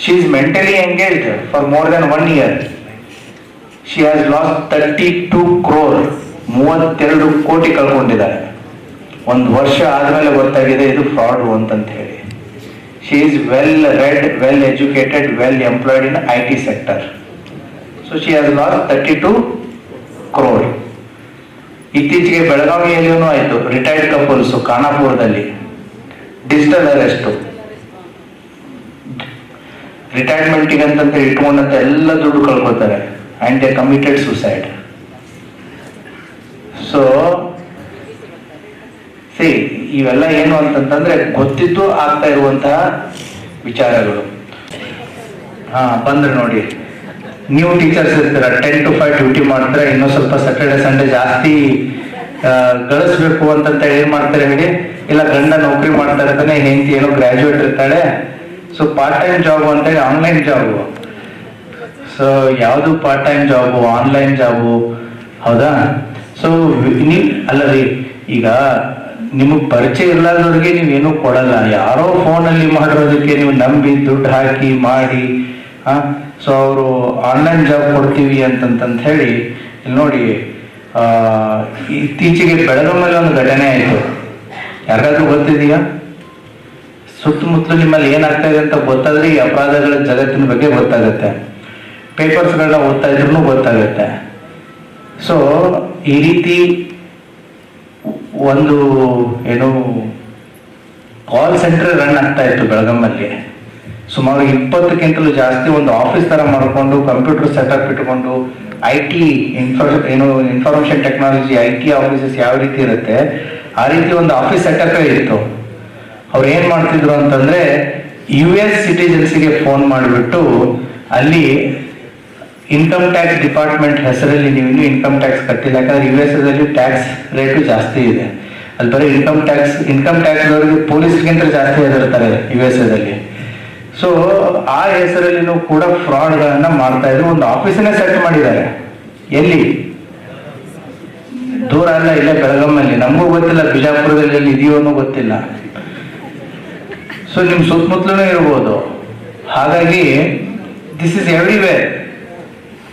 she is mentally engaged for more than 1 year. She has lost 32 crore, 32 ಕೋಟಿ ಕಳ್ಕೊಂಡಿದ್ದಾರೆ. 1 ವರ್ಷ ಆದ್ಮೇಲೆ ಗೊತ್ತಾಗಿದೆ ಇದು ಫ್ರಾಡ್ ಅಂತಂತ ಹೇಳಿ. She is well read, well educated, well employed in IT sector. So she has lost 32 crore. ಇತ್ತೀಚೆಗೆ ಬೆಳಗಾವಿಯಲ್ಲಿಯೂ ಆಯ್ತು, ರಿಟೈರ್ಡ್ ಕಪಲ್ಸ್ ಖಾನಾಪುರದಲ್ಲಿ ಡಿಜಿಟಲ್ ಅರೆಸ್ಟ್. ರಿಟೈರ್ಮೆಂಟಿಗೆ ಅಂತಂತ ಇಟ್ಕೊಂಡಂತ ಎಲ್ಲ ದುಡ್ಡು ಕಳ್ಕೊತಾರೆ and they committed suicide. So ಇವೆಲ್ಲ ಏನು ಅಂತಂತಂದ್ರೆ ಗೊತ್ತಿದ್ದು ಆಗ್ತಾ ಇರುವಂತಹ ವಿಚಾರಗಳು. ಬಂದ್ರೆ ನೋಡಿ, ನೀವು ಟೀಚರ್ಸ್ ಇರ್ತೀರ, 10 to 5 ಡ್ಯೂಟಿ ಮಾಡ್ತಾರೆ. ಇನ್ನೂ ಸ್ವಲ್ಪ ಸ್ಯಾಟರ್ಡೆ ಸಂಡೇ ಜಾಸ್ತಿ ಗಳಿಸ್ಬೇಕು ಅಂತಂತ ಏನ್ ಮಾಡ್ತಾರೆ ಹೇಳಿ, ಇಲ್ಲ ಗಂಡ ನೌಕರಿ ಮಾಡ್ತಾ ಇರ್ತಾನೆ, ಹೆಂಡತಿ ಏನೋ ಗ್ರಾಜುಯೇಟ್ ಇರ್ತಾಳೆ, ಸೊ ಪಾರ್ಟ್ ಟೈಮ್ ಜಾಬ್ ಅಂತೇಳಿ ಆನ್ಲೈನ್ ಜಾಬು. ಸೊ ಯಾವುದು part time job, online job, ಹೌದಾ? ಸೊ ನೀವು ಅಲ್ಲರಿ, ಈಗ ನಿಮಗೆ ಪರಿಚಯ ಇರ್ಲಾರ್ದವ್ರಿಗೆ ನೀವೇನು ಕೊಡಲ್ಲ, ಯಾರೋ ಫೋನಲ್ಲಿ ಮಾಡಿರೋದಕ್ಕೆ ನೀವು ನಂಬಿ ದುಡ್ಡು ಹಾಕಿ ಮಾಡಿ, ಸೊ ಅವರು ಆನ್ಲೈನ್ ಜಾಬ್ ಕೊಡ್ತೀವಿ ಅಂತಂತ ಹೇಳಿ. ಇಲ್ಲಿ ನೋಡಿ, ಇತ್ತೀಚೆಗೆ ಬೆಳಗಾವಿಯಲ್ಲಿ ಒಂದು ಘಟನೆ ಆಯಿತು. ಯಾರಿಗಾದ್ರೂ ಗೊತ್ತಿದೆಯಾ? ಸುತ್ತಮುತ್ತಲು ನಿಮ್ಮಲ್ಲಿ ಏನಾಗ್ತಾ ಇದೆ ಅಂತ ಗೊತ್ತಾದ್ರೆ ಈ ಅಪರಾಧಗಳ ಜಗತ್ತಿನ ಬಗ್ಗೆ ಗೊತ್ತಾಗುತ್ತೆ, ಪೇಪರ್ಸ್ಗಳನ್ನ ಓದ್ತಾ ಇದ್ರೂ ಗೊತ್ತಾಗುತ್ತೆ. ಸೊ ಈ ರೀತಿ ಒಂದು ಏನು ಕಾಲ್ ಸೆಂಟರ್ ರನ್ ಆಗ್ತಾ ಇತ್ತು ಬೆಳಗಾಮಲ್ಲಿ. ಸುಮಾರು 20ಕ್ಕಿಂತಲೂ ಜಾಸ್ತಿ ಒಂದು ಆಫೀಸ್ ತರ ಮಾಡಿಕೊಂಡು ಕಂಪ್ಯೂಟರ್ ಸೆಟಪ್ ಇಟ್ಕೊಂಡು IT information technology IT offices ಯಾವ ರೀತಿ ಇರುತ್ತೆ ಆ ರೀತಿ ಒಂದು ಆಫೀಸ್ ಸೆಟಪ್ ಇತ್ತು. ಅವ್ರು ಏನ್ ಮಾಡ್ತಿದ್ರು ಅಂತಂದ್ರೆ US ಸಿಟಿಜನ್ಸ್ಗೆ ಫೋನ್ ಮಾಡಿಬಿಟ್ಟು ಅಲ್ಲಿ ಇನ್ಕಮ್ ಟ್ಯಾಕ್ಸ್ ಡಿಪಾರ್ಟ್ಮೆಂಟ್ ಹೆಸರಲ್ಲಿ ನೀವು ಇನ್ನೂ ಇನ್ಕಮ್ ಟ್ಯಾಕ್ಸ್ ಕಟ್ಟಿಲ್ಲ, ಯಾಕಂದ್ರೆ US ದಲ್ಲಿ ಟ್ಯಾಕ್ಸ್ ರೇಟು ಜಾಸ್ತಿ ಇದೆ. ಅಲ್ಲಿ ಬರೀ ಇನ್ಕಮ್ ಟ್ಯಾಕ್ಸ್ ಅವರಿಗೆ ಪೊಲೀಸ್ಗಿಂತ ಜಾಸ್ತಿ ಹೆದರ್ತಾರೆ US ದಲ್ಲಿ. ಸೊ ಆ ಹೆಸರಲ್ಲಿ ಕೂಡ ಫ್ರಾಡ್ಗಳನ್ನ ಮಾಡ್ತಾ ಇದ್ರು. ಒಂದು ಆಫೀಸನ್ನೇ ಸೆಟ್ ಮಾಡಿದ್ದಾರೆ. ಎಲ್ಲಿ? ದೂರ ಅಲ್ಲ, ಇಲ್ಲೇ ಬೆಳಗಾಮಲ್ಲಿ. ನಮಗೂ ಗೊತ್ತಿಲ್ಲ ಬಿಜಾಪುರದಲ್ಲಿ ಎಲ್ಲಿ ಇದೆಯೋ ಅನ್ನೋ ಗೊತ್ತಿಲ್ಲ. ಸೊ ನಿಮ್ ಸುತ್ತಮುತ್ತಲೂ ಇರ್ಬೋದು. ಹಾಗಾಗಿ ದಿಸ್ ಇಸ್ ಎವ್ರಿವೇರ್.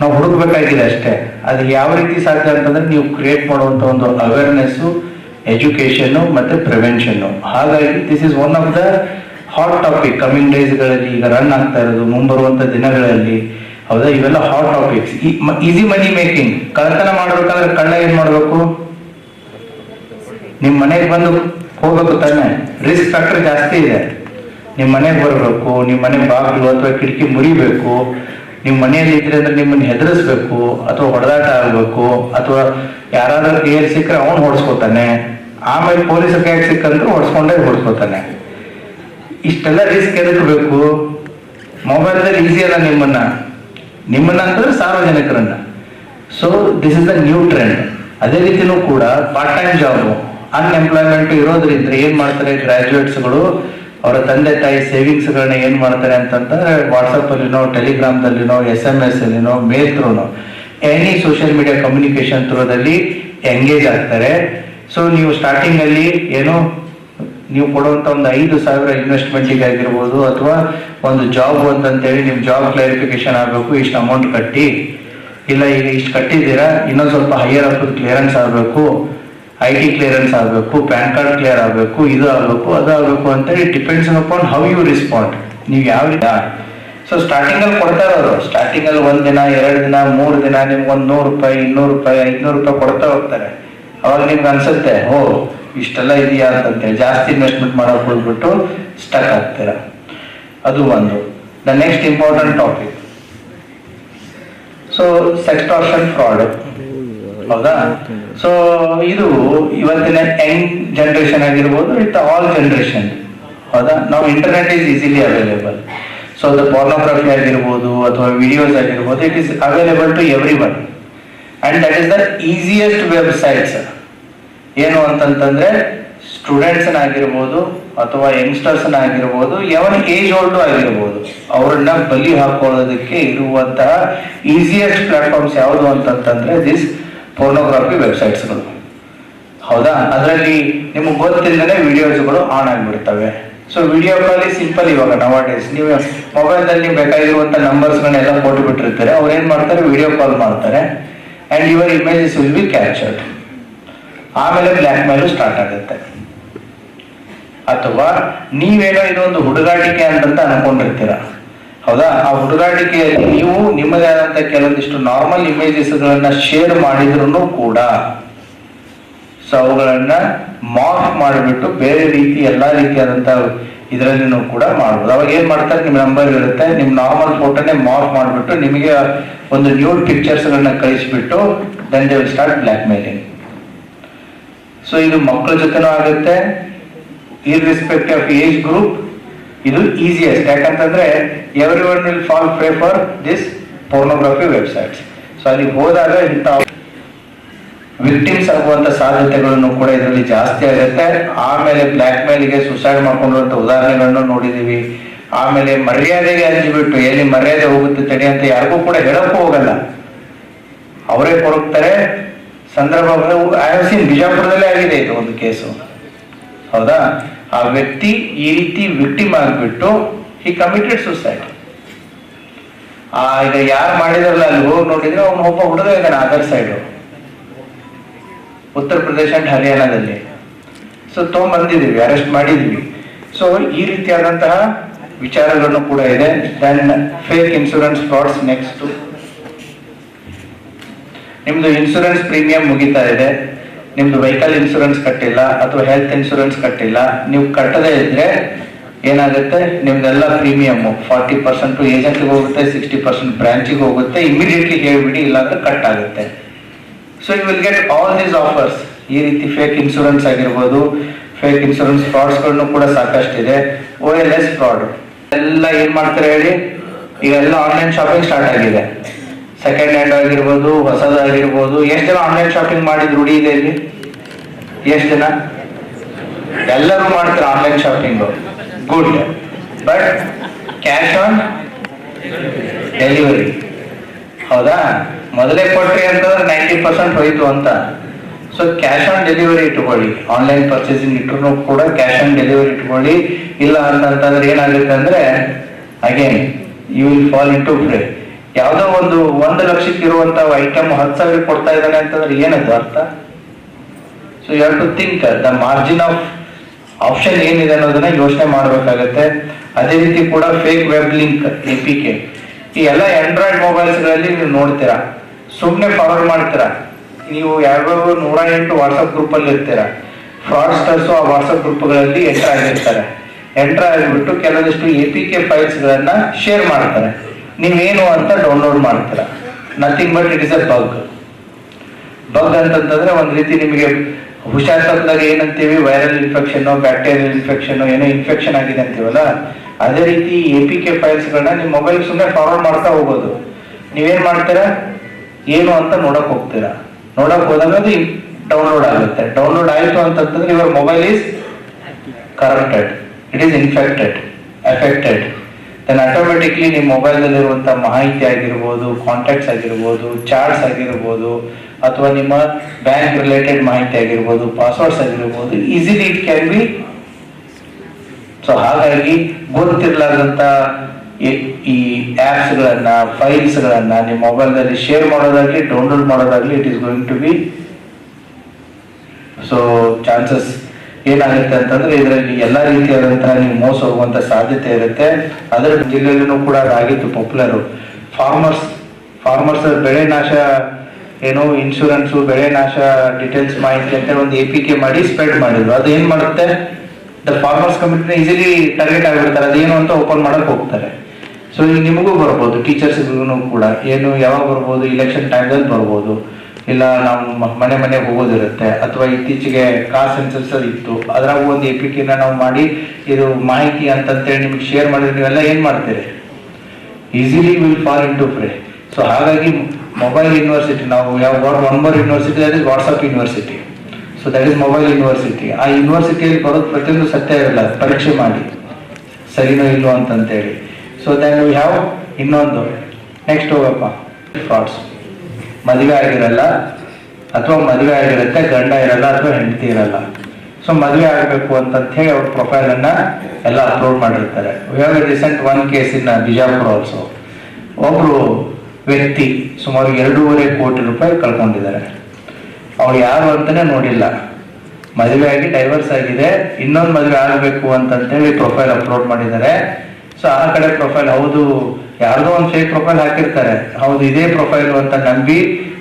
ನಾವು ಹುಡುಕ್ಬೇಕಾಗಿದೆ ಅಷ್ಟೇ. ಅದು ಯಾವ ರೀತಿ ಸಾಧ್ಯ ಅಂತಂದ್ರೆ ನೀವು ಕ್ರಿಯೇಟ್ ಮಾಡುವಂತ ಒಂದು ಅವೇರ್ನೆಸ್ಸು, ಎಜುಕೇಶನ್ ಮತ್ತೆ ಪ್ರಿವೆನ್ಷನ್. ಹಾಗಾಗಿ this is one of the hot topic coming ಡೇಸ್ಗಳಲ್ಲಿ, ಈಗ ರನ್ ಆಗ್ತಾ ಇರೋದು ಮುಂಬರುವಂತ ದಿನಗಳಲ್ಲಿ. ಹೌದಾ? ಇವೆಲ್ಲ hot topics. Easy money making. ಕಳ್ಳತನ ಮಾಡ್ಬೇಕಂದ್ರೆ ಕಳ್ಳ ಏನ್ ಮಾಡ್ಬೇಕು? ನಿಮ್ ಮನೆಗೆ ಬಂದು ಹೋಗ್ಬೇಕು ತಾನೆ. ರಿಸ್ಕ್ ಫ್ಯಾಕ್ಟರ್ ಜಾಸ್ತಿ ಇದೆ. ನಿಮ್ ಮನೆಗೆ ಬರ್ಬೇಕು, ನಿಮ್ ಮನೆ ಬಾಗಿಲು ಅಥವಾ ಕಿಟಕಿ ಮುರಿಬೇಕು, ನೀವು ಮನೆಯಲ್ಲಿ ಇದ್ರೆ ಅಂದ್ರೆ ನಿಮ್ಮನ್ನ ಹೆದರಿಸ್ಬೇಕು, ಅಥವಾ ಹೊಡೆದಾಟ ಆಗ್ಬೇಕು, ಅಥವಾ ಯಾರಾದ್ರೂ ಏರ್ ಸಿಕ್ಕರೆ ಅವನು ಹೊಡ್ಸ್ಕೊತಾನೆ, ಆಮೇಲೆ ಪೊಲೀಸ್ ಕೈಗೆ ಸಿಕ್ಕಂದ್ರೂ ಹೊಡ್ಸ್ಕೊತಾನೆ. ಇಷ್ಟೆಲ್ಲ ರಿಸ್ಕ್ ಎದಕ್ಕೆ ಬೇಕು? ಮೊಬೈಲ್ದಲ್ಲಿ ಈಸಿ ಅಲ್ಲ ನಿಮ್ಮನ್ನ ಅಂತಂದ್ರೆ ಸಾರ್ವಜನಿಕರನ್ನ. So this is the new trend. ಅದೇ ರೀತಿನೂ ಕೂಡ ಪಾರ್ಟ್ ಟೈಮ್ ಜಾಬ್, ಅನ್ಎಂಪ್ಲಾಯ್ಮೆಂಟ್ ಇರೋದ್ರಿಂದ ಏನ್ ಮಾಡ್ತಾರೆ ಗ್ರಾಜುಯೇಟ್ಸ್ಗಳು, ಅವರ ತಂದೆ ತಾಯಿ ಸೇವಿಂಗ್ಸ್ಗಳನ್ನ ಏನ್ ಮಾಡ್ತಾರೆ ಅಂತಂದ್ರೆ ವಾಟ್ಸಪ್ ಅಲ್ಲಿನೋ, ಟೆಲಿಗ್ರಾಮ್ದಲ್ಲಿನೋ, SMS ಅಲ್ಲಿನೋ, ಮೇಲ್ ಥ್ರೂನೋ, ಎನಿ ಸೋಷಿಯಲ್ ಮೀಡಿಯಾ ಕಮ್ಯುನಿಕೇಶನ್ ಥ್ರೂದಲ್ಲಿ ಎಂಗೇಜ್ ಆಗ್ತಾರೆ. ಸೊ ನೀವು ಸ್ಟಾರ್ಟಿಂಗ್ ಅಲ್ಲಿ ಏನು ನೀವು ಕೊಡುವಂತ ಒಂದು 5,000 ಇನ್ವೆಸ್ಟ್ಮೆಂಟಿಗೆ ಆಗಿರ್ಬೋದು, ಅಥವಾ ಒಂದು ಜಾಬ್ ಅಂತಂತೇಳಿ ನಿಮ್ ಜಾಬ್ ಕ್ಲಾರಿಫಿಕೇಶನ್ ಆಗಬೇಕು, ಇಷ್ಟು ಅಮೌಂಟ್ ಕಟ್ಟಿ, ಇಲ್ಲ ಈಗ ಇಷ್ಟು ಕಟ್ಟಿದ್ದೀರಾ, ಇನ್ನೊಂದು ಸ್ವಲ್ಪ ಹೈಯರ್ ಅಪ್ ಕ್ಲಿಯರೆನ್ಸ್ ಆಗಬೇಕು, IT ಕ್ಲಿಯರೆನ್ಸ್ ಆಗಬೇಕು, ಪ್ಯಾನ್ ಕಾರ್ಡ್ ಕ್ಲಿಯರ್ ಆಗಬೇಕು, ಇದು ಆಗಬೇಕು, ಅದು ಆಗಬೇಕು ಅಂತೇಳಿ depends upon how you respond. ನೀವು ಯಾವ ರೀತಿ. ಸೊ ಸ್ಟಾರ್ಟಿಂಗ್ ಅಲ್ಲಿ ಕೊಡ್ತಾ ಇರೋರು, ಸ್ಟಾರ್ಟಿಂಗ್ ಅಲ್ಲಿ 1 ದಿನ 2 ದಿನ 3 ದಿನ ನಿಮ್ಗೆ ಒಂದು 100 ರೂಪಾಯಿ 200 ರೂಪಾಯಿ 500 ರೂಪಾಯಿ ಕೊಡ್ತಾ ಹೋಗ್ತಾರೆ. ಅವಾಗ ನಿಮ್ಗೆ ಅನ್ಸುತ್ತೆ, ಓ ಇಷ್ಟೆಲ್ಲ ಇದೆಯಾ ಅಂತಂತೇಳಿ ಜಾಸ್ತಿ ಇನ್ವೆಸ್ಟ್ಮೆಂಟ್ ಮಾಡೋಕೆ ಹೋಗ್ಬಿಟ್ಟು ಸ್ಟಕ್ ಆಗ್ತೀರ. ಅದು ಒಂದು. The next important topic, so sextortion fraud. ಹೌದಾ? ಸೊ ಇದು ಇವತ್ತಿನ ಯಂಗ್ ಜನರೇಷನ್ ಆಗಿರ್ಬೋದು, ವಿತ್ ಆಲ್ ಜನರೇಷನ್. ಹೌದಾ? ನಾವು internet is easily available. So the pornography ಆಗಿರ್ಬೋದು ಅಥವಾ ವಿಡಿಯೋಸ್ ಆಗಿರ್ಬೋದು, it is available to everyone. And that is the easiest websites. ಏನು ಅಂತಂತಂದ್ರೆ ಸ್ಟೂಡೆಂಟ್ಸ್ ಆಗಿರ್ಬೋದು ಅಥವಾ ಯಂಗ್ಸ್ಟರ್ಸ್ ಆಗಿರ್ಬೋದು, ಯಾವ ಏಜ್ ಓಲ್ಡ್ ಆಗಿರ್ಬೋದು, ಅವ್ರನ್ನ ಬಲಿ ಹಾಕೊಳ್ಳೋದಕ್ಕೆ ಇರುವಂತಹ ಈಸಿಯೆಸ್ಟ್ ಪ್ಲಾಟ್ಫಾರ್ಮ್ಸ್ ಯಾವುದು ಅಂತಂತಂದ್ರೆ ದಿಸ್ ಪೋರ್ನೋಗ್ರಫಿ ವೆಬ್ಸೈಟ್ಸ್ಗಳು. ಹೌದಾ? ಅದರಲ್ಲಿ ನಿಮಗೆ ಗೊತ್ತಿಲ್ಲದೆ ವಿಡಿಯೋಸ್ಗಳು ಆನ್ ಆಗಿಬಿಡ್ತವೆ. So video call simple. ಇವಾಗ ನವಾಡೇಸ್ ನೀವು ಮೊಬೈಲ್ದಲ್ಲಿ ಬೇಕಾಗಿರುವಂತ ನಂಬರ್ಸ್ಗಳನ್ನೆಲ್ಲ ಕೊಟ್ಟು ಬಿಟ್ಟಿರ್ತಾರೆ. ಅವ್ರು ಏನ್ ಮಾಡ್ತಾರೆ, ವಿಡಿಯೋ ಕಾಲ್ ಮಾಡ್ತಾರೆ, and your images will be captured. ಆಮೇಲೆ ಬ್ಲ್ಯಾಕ್ ಮೇಲು ಸ್ಟಾರ್ಟ್ ಆಗುತ್ತೆ. ಅಥವಾ ನೀವೇನೋ ಇದೊಂದು ಹುಡುಗಾಟಿಕೆ ಅಂತಂತ ಅನ್ಕೊಂಡಿರ್ತೀರ. ಹೌದಾ? ಆ ಹುಡುಗಾಟಿಕೆಯಲ್ಲಿ ನೀವು ನಿಮ್ಮದೇ ಆದಂತ ಕೆಲವೊಂದಿಷ್ಟು ನಾರ್ಮಲ್ ಇಮೇಜಸ್ ಗಳನ್ನ ಶೇರ್ ಮಾಡಿದ್ರು ಕೂಡ ಸೊ ಅವುಗಳನ್ನ ಮಾರ್ಕ್ ಮಾಡಿಬಿಟ್ಟು ಬೇರೆ ರೀತಿ ಎಲ್ಲಾ ರೀತಿಯಾದಂತ ಇದರಲ್ಲಿನೂ ಕೂಡ ಮಾಡ್ಬೋದು. ಅವಾಗ ಏನ್ ಮಾಡ್ತಾರೆ, ನಿಮ್ ನಂಬರ್ ಇರುತ್ತೆ, ನಿಮ್ ನಾರ್ಮಲ್ ಫೋಟೋನೇ ಮಾರ್ಕ್ ಮಾಡಿಬಿಟ್ಟು ನಿಮಗೆ ಒಂದು ನ್ಯೂಡ್ ಪಿಕ್ಚರ್ಸ್ ಗಳನ್ನ ಕಳಿಸ್ಬಿಟ್ಟು then they will start blackmailing. So ಇದು ಮಕ್ಕಳ ಜೊತೆನೂ ಆಗುತ್ತೆ, ಇರ್ರೆಸ್ಪೆಕ್ಟಿವ್ ಆಫ್ ಏಜ್ ಗ್ರೂಪ್. ಇದು ಈಸಿಯೆಸ್ಟ್. ಯಾಕಂತಂದ್ರೆ everyone will fall prey for this pornography websites. So ಅಲ್ಲಿ ಹೋದಾಗ ಇಂಥ ವಿಕ್ಟಿಮ್ಸ್ ಆಗುವಂತ ಸಾಧ್ಯತೆಗಳನ್ನು ಕೂಡ ಇದರಲ್ಲಿ ಜಾಸ್ತಿ ಆಗುತ್ತೆ. ಆಮೇಲೆ ಬ್ಲ್ಯಾಕ್ ಮೇಲ್ಗೆ ಸುಸೈಡ್ ಮಾಡ್ಕೊಂಡಿರುವಂತ ಉದಾಹರಣೆಗಳನ್ನು ನೋಡಿದೀವಿ. ಆಮೇಲೆ ಮರ್ಯಾದೆಗೆ ಅಂಜಿಬಿಟ್ಟು ಎಲ್ಲಿ ಮರ್ಯಾದೆ ಹೋಗುತ್ತೆ ತಡಿ ಅಂತ ಯಾರಿಗೂ ಕೂಡ ಹೇಳಕ್ಕೂ ಹೋಗಲ್ಲ, ಅವರೇ ಕೊರಗ್ತಾರೆ. ಸಂದರ್ಭ ಐ ಹ್ಯಾವ್ ಸೀನ್, ಬಿಜಾಪುರದಲ್ಲೇ ಆಗಿದೆ ಇದು ಒಂದು ಕೇಸು, ಹೌದಾ? ಆ ವ್ಯಕ್ತಿ ಈ ರೀತಿ ವಿಕ್ಟಿಮ್ ಆಗ್ಬಿಟ್ಟು ಹಿ ಕಮಿಟೆಡ್ ಸುಸೈಡ್. ಈಗ ಯಾರು ಮಾಡಿದ್ರಲ್ಲ ಅಲ್ಲಿ ಹೋಗಿ ನೋಡಿದ್ರೆ ಅವ್ನು ಒಬ್ಬ ಹುಡುಗ ಇದ್ದಾನೆ other side, Uttar Pradesh and ಹರಿಯಾಣದಲ್ಲಿ. ಸೊ ಬಂದಿದೀವಿ, ಅರೆಸ್ಟ್ ಮಾಡಿದೀವಿ. ಸೊ ಈ ರೀತಿಯಾದಂತಹ ವಿಚಾರಗಳನ್ನು ಕೂಡ ಇದೆ. Then fake insurance frauds. Next, ನಿಮ್ದು ಇನ್ಶೂರೆನ್ಸ್ ಪ್ರೀಮಿಯಂ ಮುಗಿತಾ ಇದೆ, ನಿಮ್ದು ವೆಹಿಕಲ್ ಇನ್ಶೂರೆನ್ಸ್ ಕಟ್ಟಿಲ್ಲ ಅಥವಾ ಹೆಲ್ತ್ ಇನ್ಶೂರೆನ್ಸ್ ಕಟ್ಟಿಲ್ಲ, ನೀವು ಕಟ್ಟದೇ ಇದ್ರೆ ಏನಾಗುತ್ತೆ, ನಿಮ್ದೆಲ್ಲ ಪ್ರೀಮಿಯಮ್ 40% ಏಜೆಂಟ್ಗೆ ಹೋಗುತ್ತೆ, 60% ಬ್ರಾಂಚಿಗೆ ಹೋಗುತ್ತೆ. ಇಮಿಡಿಯೇಟ್ಲಿ ಹೇಳ್ಬಿಡಿ, ಇಲ್ಲಾಂದ್ರೆ ಕಟ್ ಆಗುತ್ತೆ. So you will get all these offers. ಈ ರೀತಿ ಫೇಕ್ ಇನ್ಶೂರೆನ್ಸ್ ಆಗಿರ್ಬೋದು, ಫೇಕ್ ಇನ್ಶೂರೆನ್ಸ್ ಫ್ರಾಡ್ಸ್ಗಳನ್ನು ಕೂಡ ಸಾಕಷ್ಟಿದೆ. OLS ಫ್ರಾಡ್ ಎಲ್ಲ ಏನ್ ಮಾಡ್ತಾರೆ ಹೇಳಿ, ಈಗ ಎಲ್ಲ ಆನ್ಲೈನ್ ಶಾಪಿಂಗ್ ಸ್ಟಾರ್ಟ್ ಆಗಿದೆ. ಸೆಕೆಂಡ್ ಹ್ಯಾಂಡ್ ಆಗಿರ್ಬೋದು, ಹೊಸದಾಗಿರ್ಬೋದು. ಎಷ್ಟು ಜನ ಆನ್ಲೈನ್ ಶಾಪಿಂಗ್ ಮಾಡಿದ್ ರೂಢಿ ಇದೆ ಇಲ್ಲಿ? ಎಷ್ಟು ಜನ? ಎಲ್ಲರೂ ಮಾಡ್ತಾರೆ online shopping, good. But cash on delivery, ಹೌದಾ? ಮೊದಲೇ ಕೊಟ್ರಿ ಅಂತಂದ್ರೆ 90% ಹೋಯ್ತು ಅಂತ. ಸೊ ಕ್ಯಾಶ್ ಆನ್ ಡೆಲಿವರಿ ಇಟ್ಕೊಳ್ಳಿ. ಆನ್ಲೈನ್ ಪರ್ಚೇಸಿಂಗ್ ಇಟ್ರು ಕೂಡ ಕ್ಯಾಶ್ ಆನ್ ಡೆಲಿವರಿ ಇಟ್ಕೊಳ್ಳಿ. ಇಲ್ಲ ಅಂತಂದ್ರೆ ಏನಾಗುತ್ತೆ ಅಂದ್ರೆ again you will fall into prey. ಯಾವುದೋ ಒಂದು 1 ಲಕ್ಷಕ್ಕೆ ಇರುವಂತ ಐಟಮ್ 10,000 ಕೊಡ್ತಾ ಇದ್ದಾನೆ ಅಂತಂದ್ರೆ ಏನದು ಅರ್ಥ? So you have to think the margin of option ಏನಿದೆ ಅನ್ನೋದನ್ನ ಯೋಚನೆ ಮಾಡ್ಬೇಕಾಗತ್ತೆ. ಅದೇ ರೀತಿ ಕೂಡ ಫೇಕ್ ವೆಬ್ ಲಿಂಕ್, APK. ಈ ಎಲ್ಲ ಆಂಡ್ರಾಯ್ಡ್ ಮೊಬೈಲ್ಸ್ ಗಳಲ್ಲಿ ನೀವು ನೋಡ್ತೀರಾ, ಸುಮ್ಮನೆ ಫಾರ್ವರ್ಡ್ ಮಾಡ್ತೀರಾ. ನೀವು ಯಾವ್ಯಾವ 108 ವಾಟ್ಸ್ಆಪ್ ಗ್ರೂಪ್ ಅಲ್ಲಿ ಇರ್ತೀರಾ. ಫ್ರಾಡ್ಸ್ಟರ್ಸ್ ಆ ವಾಟ್ಸ್ಆಪ್ ಗ್ರೂಪ್ಗಳಲ್ಲಿ ಎಂಟರ್ ಆಗಿರ್ತಾರೆ. ಎಂಟರ್ ಆಗಿಬಿಟ್ಟು ಕೆಲವೊಂದಿಷ್ಟು APK ಫೈಲ್ಸ್ ಗಳನ್ನ ಶೇರ್ ಮಾಡ್ತಾರೆ. ನೀವೇನು ಅಂತ ಡೌನ್ಲೋಡ್ ಮಾಡ್ತೀರಾ. Nothing but it is a bug. ಅಂತಂದ್ರೆ ಒಂದ್ ರೀತಿ ನಿಮಗೆ ಹುಷಾರ್ ತಪ್ಪಿದಾಗ ಏನಂತೀವಿ, ವೈರಲ್ ಇನ್ಫೆಕ್ಷನ್, ಬ್ಯಾಕ್ಟೀರಿಯಲ್ ಇನ್ಫೆಕ್ಷನ್, ಏನೋ ಇನ್ಫೆಕ್ಷನ್ ಆಗಿದೆ ಅಂತೀವಲ್ಲ, ಅದೇ ರೀತಿ APK ಫೈಲ್ಸ್ ಗಳನ್ನ ನಿಮ್ ಮೊಬೈಲ್ ಸುಮ್ಮನೆ ಫಾರ್ವರ್ಡ್ ಮಾಡ್ತಾ ಹೋಗೋದು. ನೀವೇನ್ ಮಾಡ್ತೀರಾ, ಏನು ಅಂತ ನೋಡಕ್ ಹೋಗ್ತೀರಾ. ನೋಡಕ್ ಹೋದಾಗ ಅದು ಡೌನ್ಲೋಡ್ ಆಗುತ್ತೆ. ಡೌನ್ಲೋಡ್ ಆಯ್ತು ಅಂತಂದ್ರೆ your mobile is corrupted, it is infected, affected. Then automatically ನಿಮ್ಮ ಮೊಬೈಲ್ ಅಲ್ಲಿರುವಂತಹ ಮಾಹಿತಿ ಆಗಿರ್ಬೋದು, ಕಾಂಟ್ಯಾಕ್ಟ್ಸ್ ಆಗಿರ್ಬೋದು, ಚಾಟ್ಸ್ ಆಗಿರ್ಬೋದು, ಅಥವಾ ನಿಮ್ಮ ಬ್ಯಾಂಕ್ ರಿಲೇಟೆಡ್ ಮಾಹಿತಿ ಆಗಿರ್ಬೋದು, ಪಾಸ್ವರ್ಡ್ಸ್ ಆಗಿರ್ಬೋದು, easily it can be. So ಹಾಗಾಗಿ ಗೊತ್ತಿರ್ಲಾರ್ದಂತ ಈ ಆಪ್ಸ್ ಗಳನ್ನ, ಫೈಲ್ಸ್ ಗಳನ್ನ ನಿಮ್ಮ ಮೊಬೈಲ್ ನಲ್ಲಿ ಶೇರ್ ಮಾಡೋದಾಗ್ಲಿ, ಡೌನ್ಲೋಡ್ ಮಾಡೋದಾಗ್ಲಿ, it is going to be. So chances ಏನಾಗುತ್ತೆ ಅಂತಂದ್ರೆ ಇದರಲ್ಲಿ ಎಲ್ಲಾ ರೀತಿಯಾದಂತಹ ನೀವು ಮೋಸ ಹೋಗುವಂತ ಸಾಧ್ಯತೆ ಇರುತ್ತೆ. ಅದರ ಜಿಲ್ಲೆಯಲ್ಲೂ ಕೂಡ ಅದಾಗಿತ್ತು ಪಾಪ್ಯುಲರ್. ಫಾರ್ಮರ್ಸ್ ಬೆಳೆ ನಾಶ, ಏನು ಇನ್ಶೂರೆನ್ಸ್, ಬೆಳೆ ನಾಶ ಡೀಟೇಲ್ಸ್ ಮಾಹಿತಿ ಅಂತ ಒಂದು APK ಮಾಡಿ ಸ್ಪ್ರೆಡ್ ಮಾಡಿದ್ರು. ಅದು ಏನ್ ಮಾಡುತ್ತೆ, ದ ಫಾರ್ಮರ್ಸ್ ಕಮಿಟಿನ ಈಸಿಲಿ ಟಾರ್ಗೆಟ್ ಆಗಿಬಿಡ್ತಾರೆ. ಅದೇನು ಅಂತ ಓಪನ್ ಮಾಡಕ್ ಹೋಗ್ತಾರೆ. ಸೊ ಈಗ ನಿಮಗೂ ಬರ್ಬೋದು, ಟೀಚರ್ಸ್ಗೂ ಕೂಡ. ಏನು ಯಾವಾಗ ಬರ್ಬೋದು, ಇಲೆಕ್ಷನ್ ಟೈಮ್ದಲ್ಲಿ ಬರ್ಬೋದು, ಇಲ್ಲ ನಾವು ಮನೆ ಹೋಗೋದಿರುತ್ತೆ, ಅಥವಾ ಇತ್ತೀಚೆಗೆ ಕಾಸ್ಟ್ ಸೆನ್ಸಸ್ ಇತ್ತು, ಅದ್ರಾಗ ಒಂದು APK ನಾವು ಮಾಡಿ ಇದು ಮಾಹಿತಿ ಅಂತಂತೇಳಿ ನಿಮ್ಗೆ ಶೇರ್ ಮಾಡಿದ್ರೆ ನೀವೆಲ್ಲ ಏನ್ ಮಾಡ್ತೀರಿ, easily will fall into prey. So ಹಾಗಾಗಿ ಮೊಬೈಲ್ ಯೂನಿವರ್ಸಿಟಿ, ನಾವು one more university, that is WhatsApp university. So that is mobile university. ಆ ಯೂನಿವರ್ಸಿಟಿಯಲ್ಲಿ ಬರೋದು ಪ್ರತಿಯೊಂದು ಸತ್ಯ ಇರಲ್ಲ, ಪರೀಕ್ಷೆ ಮಾಡಿ ಸರಿನೋ ಇಲ್ಲೋ ಅಂತಂತೇಳಿ. ಸೊ ದೆನ್ ವಿ ಹ್ಯಾವ್ ಇನ್ನೊಂದು ನೆಕ್ಸ್ಟ್ ಹೋಗಪ್ಪ, ಫ್ರಾಡ್ಸ್. ಮದುವೆ ಆಗಿರಲ್ಲ, ಅಥವಾ ಮದುವೆ ಆಗಿರುತ್ತೆ, ಗಂಡ ಇರಲ್ಲ ಅಥವಾ ಹೆಂಡತಿ ಇರಲ್ಲ. ಸೊ ಮದುವೆ ಆಗಬೇಕು ಅಂತ ಹೇಳಿ ಅವ್ರ ಪ್ರೊಫೈಲ್ ಅನ್ನ ಎಲ್ಲ ಅಪ್ಲೋಡ್ ಮಾಡಿರ್ತಾರೆ. We have A recent one case in Bijapur also. ಒಬ್ರು ವ್ಯಕ್ತಿ ಸುಮಾರು 2.5 ಕೋಟಿ ರೂಪಾಯಿ ಕಳ್ಕೊಂಡಿದ್ದಾರೆ. ಅವ್ರು ಯಾರು ಅಂತಾನೆ ನೋಡಿಲ್ಲ, ಮದುವೆ ಆಗಿ ಡೈವರ್ಸ್ ಆಗಿದೆ, ಇನ್ನೊಂದು ಮದುವೆ ಆಗಬೇಕು ಅಂತಂತೇಳಿ ಪ್ರೊಫೈಲ್ ಅಪ್ಲೋಡ್ ಮಾಡಿದ್ದಾರೆ. ಸೊ ಆ ಕಡೆ ಪ್ರೊಫೈಲ್, ಹೌದು ಯಾರ್ದೋ ಒಂದು ಫೇಕ್ ಪ್ರೊಫೈಲ್ ಹಾಕಿರ್ತಾರೆ, ಹೌದು ಇದೇ ಪ್ರೊಫೈಲ್ ಅಂತ ನಂಬಿ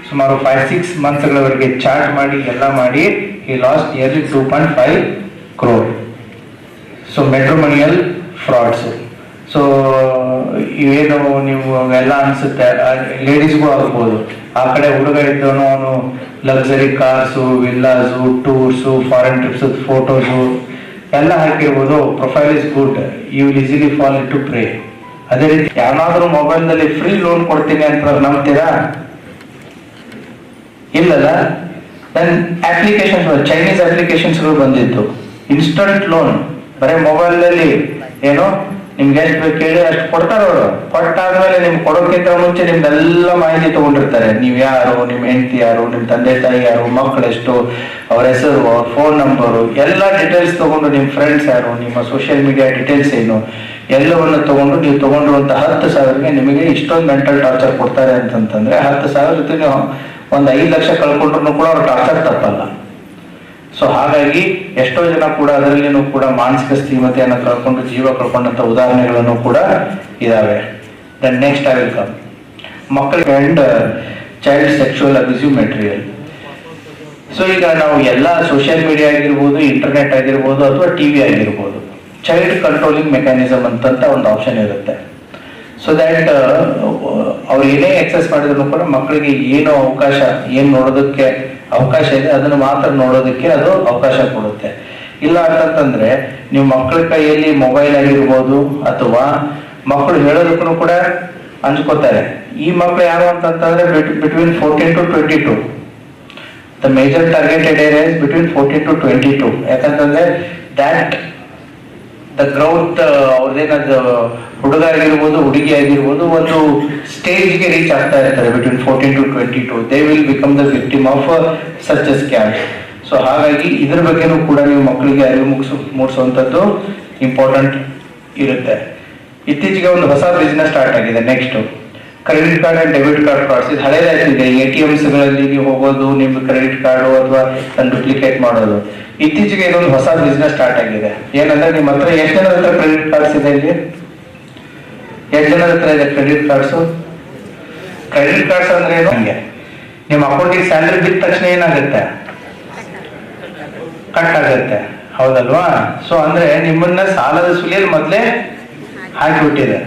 ಸುಮಾರು 5-6 ಮಂತ್ಸ್ಗಳವರೆಗೆ ಚಾಟ್ ಮಾಡಿ ಎಲ್ಲ ಮಾಡಿ ಈ last yearly 2.5 crore. So matrimonial frauds. So ಇವೇನು ನೀವು ಎಲ್ಲ ಅನ್ಸುತ್ತೆ, ಲೇಡೀಸ್ಗೂ ಆಗ್ಬೋದು. ಆ ಕಡೆ ಹುಡುಗ ಇದ್ದವನು ಅವನು luxury cars, villas, tours, foreign trips photos ಎಲ್ಲ ಹಾಕಿರ್ಬೋದು. Profile is good, you will easily fall into prey. ಅದೇ ರೀತಿ ಯಾವನಾದ್ರೂ ಮೊಬೈಲ್ ನಲ್ಲಿ ಫ್ರೀ ಲೋನ್ ಕೊಡ್ತೀನಿ ಅಂತ ನಂಬ್ತೀರಾ? ಇಲ್ಲಲ್ಲ. ದೆನ್ ಅಪ್ಲಿಕೇಶನ್ಸ್, ಚೈನೀಸ್ ಅಪ್ಲಿಕೇಶನ್ಸ್ಗಳು ಬಂದಿತ್ತು. ಇನ್ಸ್ಟಂಟ್ ಲೋನ್ ಬರೀ ಮೊಬೈಲ್ನಲ್ಲಿ ಏನು ನಿಮ್ಗೆ ಎಷ್ಟು ಬೇಕು ಹೇಳಿ ಅಷ್ಟು ಕೊಡ್ತಾರೆ ಅವರು. ಕೊಟ್ಟಾದ್ಮೇಲೆ ನಿಮ್ಗೆ ಕೊಡೋಕ್ಕಿಂತ ಮುಂಚೆ ನಿಮ್ದೆಲ್ಲ ಮಾಹಿತಿ ತಗೊಂಡಿರ್ತಾರೆ. ನೀವು ಯಾರು, ನಿಮ್ಮ ಹೆಂಡತಿ ಯಾರು, ನಿಮ್ಮ ತಂದೆ ತಾಯಿ ಯಾರು, ಮಕ್ಕಳೆಷ್ಟು, ಅವ್ರ ಹೆಸರು, ಅವ್ರ ಫೋನ್ ನಂಬರು, ಎಲ್ಲ ಡೀಟೇಲ್ಸ್ ತಗೊಂಡು, ನಿಮ್ಮ ಫ್ರೆಂಡ್ಸ್ ಯಾರು, ನಿಮ್ಮ ಸೋಷಿಯಲ್ ಮೀಡಿಯಾ ಡೀಟೇಲ್ಸ್ ಏನು, ಎಲ್ಲವನ್ನು ತಗೊಂಡು ನೀವು ತಗೊಂಡಿರುವಂತ 10,000ಗೆ ನಿಮಗೆ ಇಷ್ಟೊಂದು ಮೆಂಟಲ್ ಟಾರ್ಚರ್ ಕೊಡ್ತಾರೆ ಅಂತಂತಂದ್ರೆ 10,000 ಜೊತೆ ನೀವು ಒಂದು 5 ಲಕ್ಷ ಕಳ್ಕೊಂಡ್ರು ಕೂಡ ಅವ್ರ ಟಾರ್ಚರ್ ತಪ್ಪಲ್ಲ. ಸೊ ಹಾಗಾಗಿ ಎಷ್ಟೋ ಜನ ಕೂಡ ಅದರಲ್ಲಿನೂ ಕೂಡ ಮಾನಸಿಕ ಸ್ಥಿಮತೆಯನ್ನು ಕಳ್ಕೊಂಡು ಜೀವ ಕಳ್ಕೊಂಡಂತ ಉದಾಹರಣೆಗಳನ್ನು ಕೂಡ ಇದಾವೆ. Then next I will come ಮಕ್ಕಳಿಗೆ and child sexual abusive material. So ಈಗ ನಾವು ಎಲ್ಲ ಸೋಷಿಯಲ್ ಮೀಡಿಯಾ ಆಗಿರ್ಬೋದು, ಇಂಟರ್ನೆಟ್ ಆಗಿರ್ಬೋದು, ಅಥವಾ ಟಿವಿ ಆಗಿರ್ಬೋದು, ಚೈಲ್ಡ್ ಕಂಟ್ರೋಲಿಂಗ್ ಮೆಕ್ಯಾನಿಸಮ್ ಅಂತ ಒಂದು ಆಪ್ಷನ್ ಇರುತ್ತೆ. ಸೊ ದ್ಯಾಟ್ ಅವ್ರು ಏನೇ ಎಕ್ಸಸ್ ಮಾಡಿದ್ರು ಕೂಡ ಮಕ್ಕಳಿಗೆ ಏನು ಅವಕಾಶ, ಏನು ನೋಡೋದಕ್ಕೆ ಅವಕಾಶ ಇದೆ ಅದನ್ನು ಮಾತ್ರ ನೋಡೋದಕ್ಕೆ ಅದು ಅವಕಾಶ ಕೊಡುತ್ತೆ. ಇಲ್ಲ ಅಂತಂತಂದ್ರೆ ನೀವು ಮಕ್ಕಳ ಕೈಯಲ್ಲಿ ಮೊಬೈಲ್ ಆಗಿರ್ಬೋದು, ಅಥವಾ ಮಕ್ಕಳು ಹೇಳೋದಕ್ಕೂ ಕೂಡ ಹಂಚ್ಕೋತಾರೆ. ಈ ಮಕ್ಕಳು ಯಾರು ಅಂತಂತಂದ್ರೆ between 14 to 22. The major targeted area is between 14 to 22. ಯಾಕಂತಂದ್ರೆ ದ್ಯಾಟ್ ದ ಗ್ರೌತ್ ಅವ್ರದ್ದೇನದು ಹುಡುಗ ಆಗಿರ್ಬೋದು, ಹುಡುಗಿ ಆಗಿರ್ಬೋದು, ಒಂದು ಸ್ಟೇಜ್ಗೆ ರೀಚ್ ಆಗ್ತಾ ಇರ್ತಾರೆ between 14 to 22. They will become the victim of such A scam. So ಹಾಗಾಗಿ ಇದ್ರ ಬಗ್ಗೆನೂ ಕೂಡ ನೀವು ಮಕ್ಕಳಿಗೆ ಅರಿವು ಮೂಡಿಸುವಂಥದ್ದು ಇಂಪಾರ್ಟೆಂಟ್ ಇರುತ್ತೆ. ಇತ್ತೀಚೆಗೆ ಒಂದು ಹೊಸ ಬಿಸ್ನೆಸ್ ಸ್ಟಾರ್ಟ್ ಆಗಿದೆ. Next credit card and debit card frauds. ಇದು ಹಳೇದಾಯ್ತಿದೆ. ATMsಗಳಲ್ಲಿ ನೀವು ಹೋಗೋದು, ನಿಮ್ಮ ಕ್ರೆಡಿಟ್ ಕಾರ್ಡು ಅಥವಾ ಡೂಪ್ಲಿಕೇಟ್ ಮಾಡೋದು. ಇತ್ತೀಚೆಗೆ ಇದೊಂದು ಹೊಸ ಬಿಸ್ನೆಸ್ ಸ್ಟಾರ್ಟ್ ಆಗಿದೆ. ಏನಂದ್ರೆ ನಿಮ್ಮ ಹತ್ರ ಎಷ್ಟು ಜನರ ಹತ್ರ ಕ್ರೆಡಿಟ್ ಕಾರ್ಡ್ಸ್ ಇದೆ? ಇಲ್ಲಿ ಎಷ್ಟು ಜನರ ಹತ್ರ ಇದೆ ಕ್ರೆಡಿಟ್ ಕಾರ್ಡ್ಸ್? ಕ್ರೆಡಿಟ್ ಕಾರ್ಡ್ಸ್ ಅಂದ್ರೆ ಏನು? ಹಂಗೆ ನಿಮ್ಮ ಅಕೌಂಟಿಗೆ ಸ್ಯಾಲರಿ ಬಿದ್ದ ತಕ್ಷಣ ಏನಾಗುತ್ತೆ? ಕಟ್ ಆಗುತ್ತೆ, ಹೌದಲ್ವಾ? ಸೊ ಅಂದ್ರೆ ನಿಮ್ಮನ್ನ ಸಾಲದ ಸುಲಿಯಲ್ಲಿ ಮೊದಲೇ ಹಾಕಿಬಿಟ್ಟಿದೆ.